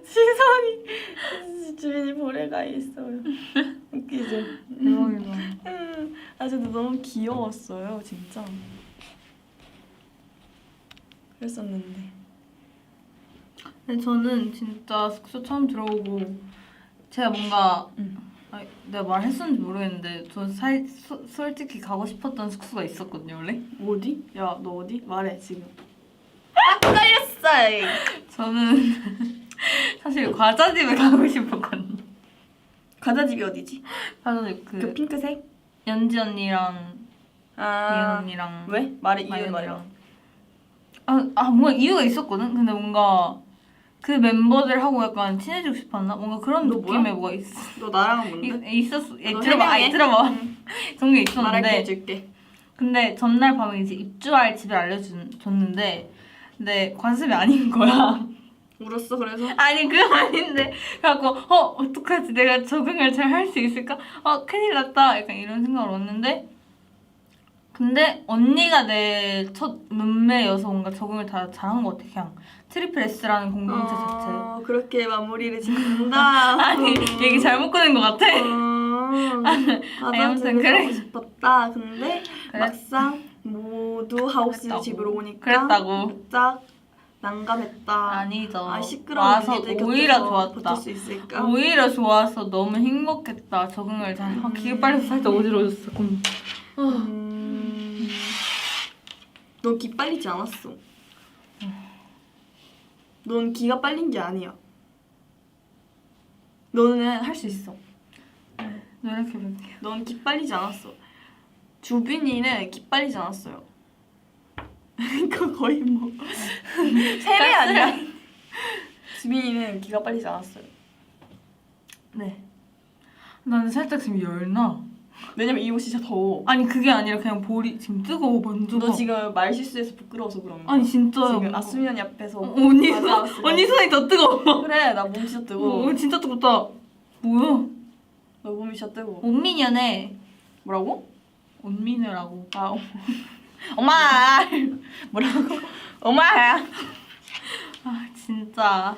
A: 시선이 주빈이 볼에가 있어요. 웃기죠?
B: 대박이다.
A: 아 근데 너무 귀여웠어요 진짜. 그랬었는데
B: 근데 저는 진짜 숙소 처음 들어오고 제가 뭔가 아니, 내가 말했었는지 모르겠는데 저 솔직히 가고 싶었던 숙소가 있었거든요 원래.
A: 어디? 야 너 어디? 말해 지금. 딱 걸렸어.
B: 저는 사실 과자집에 가고 싶었거든요.
A: 과자집이 어디지?
B: 과자집
A: 그 핑크색?
B: 연지 언니랑 이은
A: 아
B: 언니랑
A: 왜? 말해 이유
B: 마이
A: 말해봐.
B: 언니랑 뭔가 이유가 있었거든. 근데 뭔가 그 멤버들하고 약간 친해지고 싶었나? 뭔가 그런
A: 너
B: 느낌의
A: 뭐야?
B: 뭐가 있어.
A: 너 나랑은 뭔데?
B: 있었어.
A: 너
B: 들어봐.
A: 해명해.
B: 들어봐.
A: 응.
B: 그런 게
A: 말할게
B: 있었는데
A: 해줄게.
B: 근데 전날 밤에 이제 입주할 집을 알려줬는데 근데 관습이 아닌 거야.
A: 울었어 그래서?
B: 아니 그건 아닌데 그래갖고 어떡하지 내가 적응을 잘 할 수 있을까? 큰일 났다 약간 이런 생각을 했는데 근데 언니가 내 첫 룸메여서 뭔가 적응을 다 잘한 것 같아. 그냥 트리플 S라는 공동체 자체.
A: 그렇게 마무리를 짓는다.
B: 아니 얘기 잘못 꺼낸 것 같아. 아무튼
A: 과자집에
B: 그래.
A: 가고 싶었다. 근데
B: 그래.
A: 막상 모두 하우스
B: 그랬다고.
A: 집으로 오니까
B: 그랬다고.
A: 짝 난감했다.
B: 아니죠.
A: 시끄러운
B: 와서
A: 언니들
B: 오히려
A: 곁에서
B: 좋았다.
A: 버틸 수 있을까?
B: 오히려 좋아서 너무 행복했다. 적응을 잘. 기가 빨려서 살짝 어지러워졌어.
A: 넌 기 빨리지 않았어. 넌 기가 빨린 게 아니야. 너는 할 수 있어.
B: 노력해볼게요.
A: 넌 기 빨리지 않았어. 주빈이는 기 빨리지 않았어요. 그거 거의 뭐 세례 아니야? 주빈이는 기가 빨리지 않았어요.
B: 네. 나는 살짝 지금 열나.
A: 왜냐면 이 옷이 진짜 더워.
B: 아니 그게 아니라 그냥 볼이 지금 뜨거워 만져봐.
A: 너 지금 말 실수해서 부끄러워서 그런 거야.
B: 아니 진짜요.
A: 지금 아수미 언니 앞에서
B: 언니
A: 과자
B: 언니 손이 더 뜨거워.
A: 그래 나 몸 진짜 뜨거워.
B: 진짜 뜨겁다. 뭐야?
A: 너 몸이 진짜 뜨거워.
B: 온미녀네.
A: 뭐라고?
B: 온미녀라고.
A: 엄마 뭐라고? 엄마야.
B: 진짜.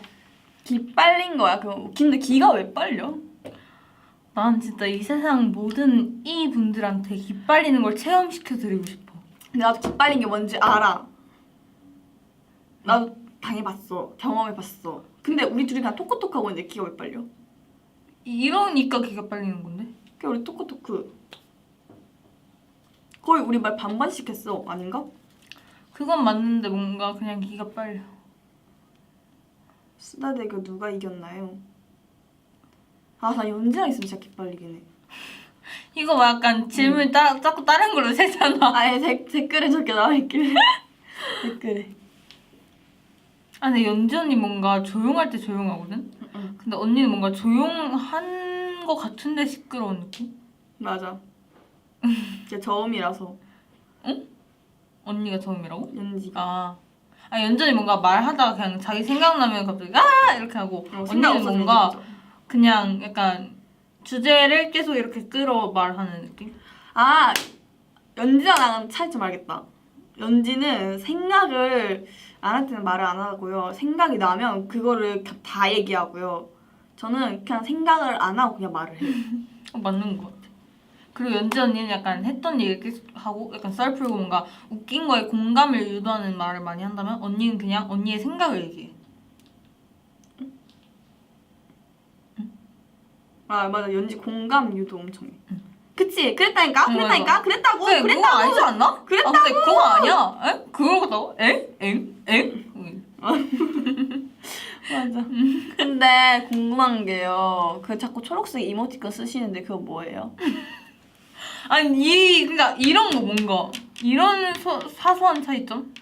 A: 기 빨린 거야. 근데 기가 왜 빨려?
B: 난 진짜 이 세상 모든 이 분들한테 기빨리는 걸 체험시켜드리고 싶어.
A: 나도 기 빨린 게 뭔지 알아. 나도 당해봤어. 경험해봤어. 근데 우리 둘이 그냥 토크토크하고 있는데 기가 왜 빨려?
B: 이러니까 기가 빨리는 건데?
A: 그냥 우리 토크토크 거의 우리 말 반반씩 했어. 아닌가?
B: 그건 맞는데 뭔가 그냥 기가 빨려.
A: 수다 대결 누가 이겼나요? 나 연지랑 있으면 진짜 기 빨리긴 해.
B: 이거 뭐 약간 질문 자꾸 다른 걸로 세잖아.
A: 아니 댓글에 저렇게 나와있길래 댓글에.
B: 근데 연지 언니 뭔가 조용할 때 조용하거든?
A: 응.
B: 근데 언니는 뭔가 조용한 거 같은데 시끄러운 느낌?
A: 맞아. 제 저음이라서.
B: 언니가 처음이라고?
A: 연지가.
B: 연지 언니 뭔가 말하다가 그냥 자기 생각나면 갑자기 이렇게 하고
A: 생각
B: 언니는
A: 없어서
B: 뭔가
A: 그러죠.
B: 그냥 약간 주제를 계속 이렇게 끌어 말하는 느낌?
A: 연지랑 나랑 차이 좀 알겠다. 연지는 생각을 안 할 때는 말을 안 하고요. 생각이 나면 그거를 다 얘기하고요. 저는 그냥 생각을 안 하고 그냥 말을 해요.
B: 맞는 것 같아. 그리고 연지 언니는 약간 했던 얘기를 계속 하고 약간 썰 풀고 뭔가 웃긴 거에 공감을 유도하는 말을 많이 한다면 언니는 그냥 언니의 생각을 얘기해.
A: 맞아. 연지 공감 유도 엄청 해. 그치? 그랬다니까?
B: 맞아.
A: 그랬다고?
B: 그래, 그거 아니지 않나?
A: 그랬다고!
B: 근데 그거 아니야. 에? 그걸 같다고? 엥?
A: 맞아. 근데 궁금한 게요. 자꾸 초록색 이모티콘 쓰시는데 그거 뭐예요?
B: 아니 그러니까 이런 거 뭔가 이런 사소한 차이점?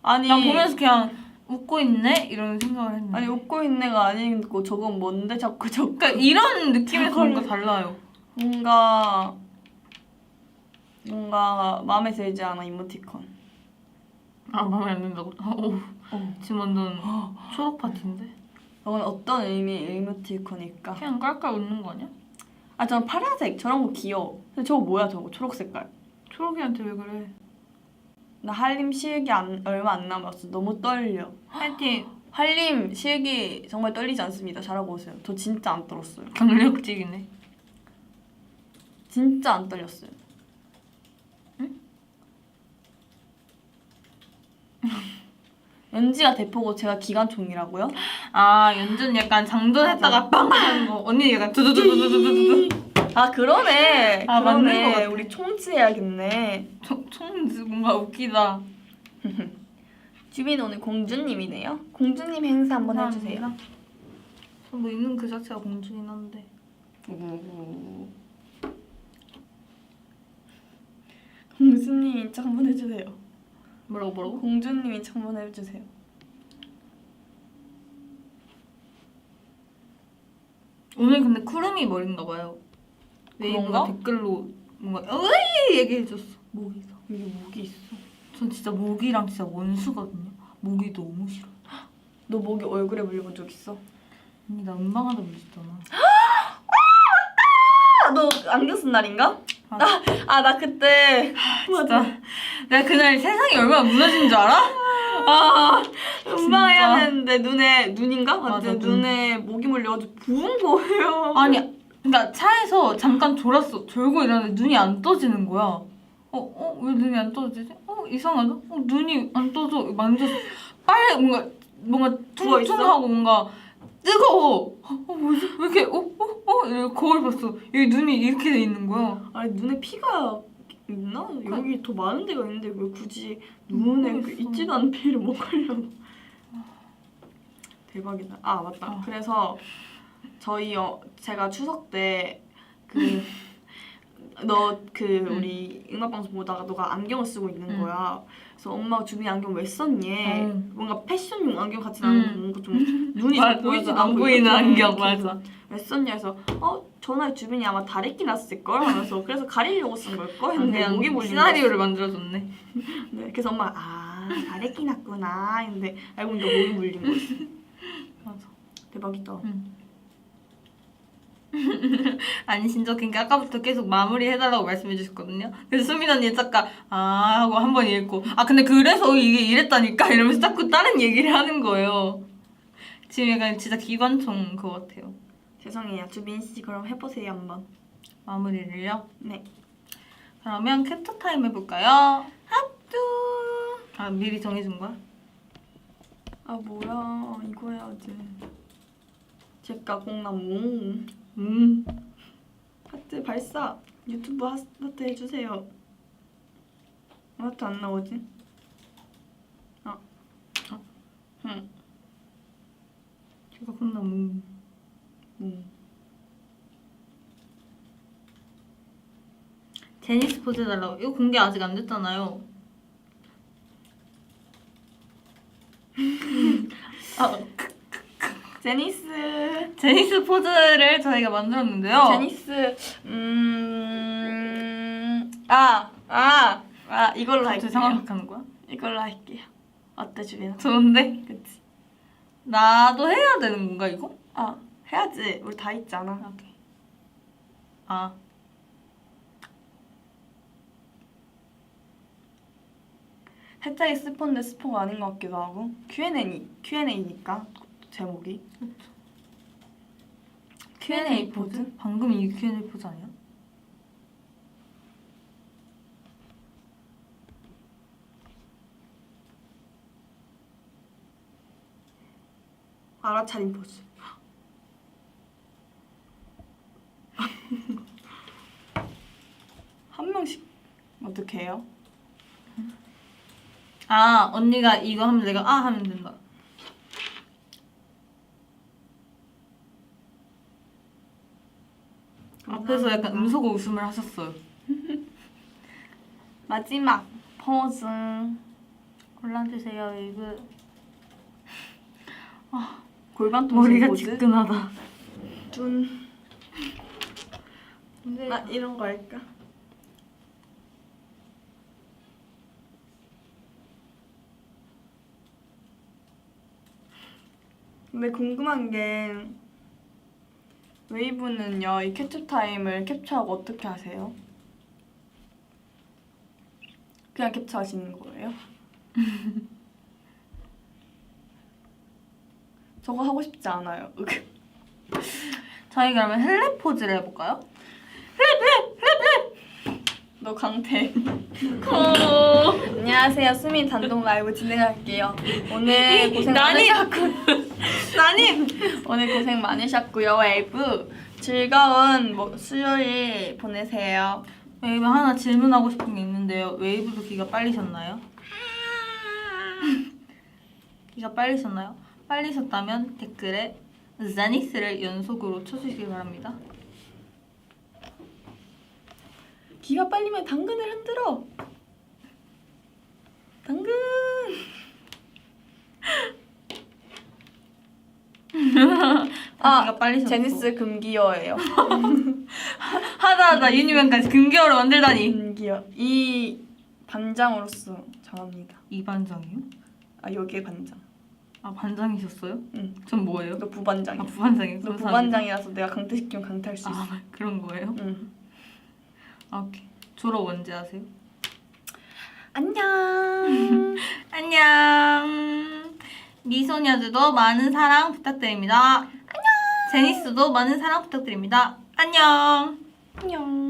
A: 아니
B: 나 보면서 그냥 웃고 있네? 이런 생각을 했는데
A: 아니 웃고 있는 애가 아니고 저건 뭔데 자꾸
B: 그러니까 이런 느낌에서 뭔가 달라요.
A: 뭔가 마음에 들지 않아 이모티콘.
B: 마음에 안 든다고? 지금 완전 초록 파티인데?
A: 이건 어떤 의미의 이모티콘일까?
B: 그냥 깔깔 웃는 거 아니야?
A: 아 저는 파란색 저런 거 귀여워. 근데 저거 뭐야 저거 초록 색깔.
B: 초록이한테 왜 그래?
A: 나 한림 실기 얼마 안 남았어. 너무 떨려.
B: 파이팅!
A: 한림 실기 정말 떨리지 않습니다. 잘하고 오세요. 저 진짜 안 떨었어요.
B: 강력직이네.
A: 진짜 안 떨렸어요. 응? 연지가 대포고 제가 기관총이라고요?
B: 아 연준 약간 장전했다가 빵 하는 거. 언니 약간 두두두두두두두.
A: 아 그러네.
B: 아, 맞는 것
A: 그러네.
B: 같아.
A: 우리 총치해야겠네.
B: 총 뭔가 웃기다.
A: 주빈 오늘 공주님이네요. 공주님 행사 한번 해주세요.
B: 뭐 있는 그 자체가 공주긴 한데.
A: 공주님 인척 한번 해주세요.
B: 뭐라고?
A: 공주님 인척 한번 해주세요.
B: 오늘 근데 쿠르미 머리인가 봐요.
A: 그런가?
B: 네이버 댓글로 뭔가 으이 얘기해줬어. 모기가.
A: 여기 목이 있어.
B: 전 진짜 모기랑 진짜 원수거든요. 모기 너무 싫어.
A: 너 목이 얼굴에 물려본 적 있어?
B: 언니 나 음방하다 물렸잖아.
A: 아, 너 안경 쓴 날인가?
B: 아.
A: 나 그때
B: 진짜 내가 그날 세상이 얼마나 무너진 줄 알아?
A: 음방해야
B: 진짜.
A: 되는데 눈인가?
B: 맞아,
A: 아무튼 눈에 목이 물려가지고 부은 거예요.
B: 아니 그러니까 차에서 잠깐 졸았어. 졸고 일어났는데 눈이 안 떠지는 거야. 왜 눈이 안 떠지지? 이상하다. 눈이 안 떠져. 만졌어. 빨리 뭔가
A: 부어있어?
B: 퉁퉁하고 뭔가 뜨거워. 뭐지? 왜 이렇게 이렇게 거울 봤어. 여기 눈이 이렇게 돼 있는 거야.
A: 아니 눈에 피가 있나? 여기 더 많은 데가 있는데 왜 굳이 눈에 그
B: 모르겠어.
A: 있지도 않은 피를 먹으려고. 대박이다. 아 맞다.
B: 어.
A: 그래서 저희 제가 추석 때 너 우리 음악방송 보다가 너가 안경을 쓰고 있는 거야. 그래서 엄마가 주빈이 안경 왜 썼니? 뭔가 패션용 안경 같이 나는 뭔가 좀 눈이 잘 보이지도
B: 안
A: 않고
B: 보이는
A: 이렇게
B: 안경
A: 이렇게
B: 맞아.
A: 왜 썼냐 해서 전화에 주빈이 아마 다래끼 났을걸 하면서 그래서 가리려고 쓴 걸걸 했는데
B: 그냥
A: 목이 물린
B: 시나리오를 만들어줬네.
A: 거였어. 네, 그래서 엄마가 다래끼 났구나 했는데 알고 보니까 목이 물린 거였어.
B: 맞아.
A: 대박이다.
B: 아니 진짜 그러니까 아까부터 계속 마무리해달라고 말씀해 주셨거든요. 그래서 수민 언니 잠깐 하고 한 번 읽고 근데 그래서 이게 이랬다니까 이러면서 자꾸 다른 얘기를 하는 거예요. 지금 약간 진짜 기관총 그거 같아요.
A: 죄송해요. 주빈 씨 그럼 해보세요 한번.
B: 마무리를요?
A: 네.
B: 그러면 캡처 타임 해볼까요?
A: 하뚜.
B: 미리 정해준 거야?
A: 뭐야 이거 해야지. 제가 공나무. 하트 발사. 유튜브 하트 해주세요. 하트 안 나오지?
B: 제가 콩나무. 제니스 포즈 해달라고. 이거 공개 아직 안 됐잖아요. 제니스 포즈를 저희가 만들었는데요.
A: 제니스 이걸로
B: 갑자기
A: 할게요.
B: 생각하는 거야?
A: 이걸로 할게요. 어때 주빈아?
B: 좋은데?
A: 그치?
B: 나도 해야 되는 건가 이거?
A: 해야지. 우리 다 있잖아.
B: 오케이.
A: 살짝 스폰인데 스포가 아닌 것 같기도 하고. Q&A니까 제목이. Q&A 포즈?
B: 방금 이 Q&A 포즈 아니야?
A: 알아차림 포즈. 한 명씩 어떻게 해요?
B: 언니가 이거 하면 내가 하면 된다. 앞에서 약간 음소거 웃음을 하셨어요.
A: 마지막 포즈.
B: 골라주세요, 웨이브.
A: 골반 통신
B: 머리가
A: 포즈.
B: 지끈하다.
A: 둔. 이런 거 할까? 근데 궁금한 게 웨이브는요 이 캡처 타임을 캡처하고 어떻게 하세요? 그냥 캡처하시는 거예요? 저거 하고 싶지 않아요.
B: 저희 그러면 헬레 포즈를 해볼까요?
A: 너 강태. 안녕하세요. 수민 단독 라이브 진행할게요. 오늘 고생
B: 나니!
A: 많으셨고
B: 나님!
A: 오늘 고생 많으셨고요. 웨이브 즐거운 수요일 보내세요.
B: 웨이브 하나 질문하고 싶은 게 있는데요. 웨이브도 기가 빨리셨나요? 기가 빨리셨나요? 빨리셨다면 댓글에 자니스를 연속으로 쳐주시기 바랍니다.
A: 기가 빨리면 당근을 흔들어. 당근.
B: 기가 빨리셨어.
A: 제니스 금기어예요.
B: 하다 유니맨까지 금기어로 만들다니.
A: 금기어. 이 반장으로서 정합니다.
B: 이 반장이요?
A: 아 여기에 반장.
B: 아 반장이셨어요?
A: 응.
B: 전 뭐예요?
A: 너 부반장이야.
B: 아 부반장이요?
A: 너
B: 감사합니다.
A: 부반장이라서 내가 강퇴시키면 강퇴할 수 있어.
B: 아 그런 거예요?
A: 응.
B: 아, 오케이. 졸업 언제 하세요?
A: 안녕.
B: 안녕. 미소녀들도 많은 사랑 부탁드립니다. 안녕. 제니스도 많은 사랑 부탁드립니다. 안녕.
A: 안녕.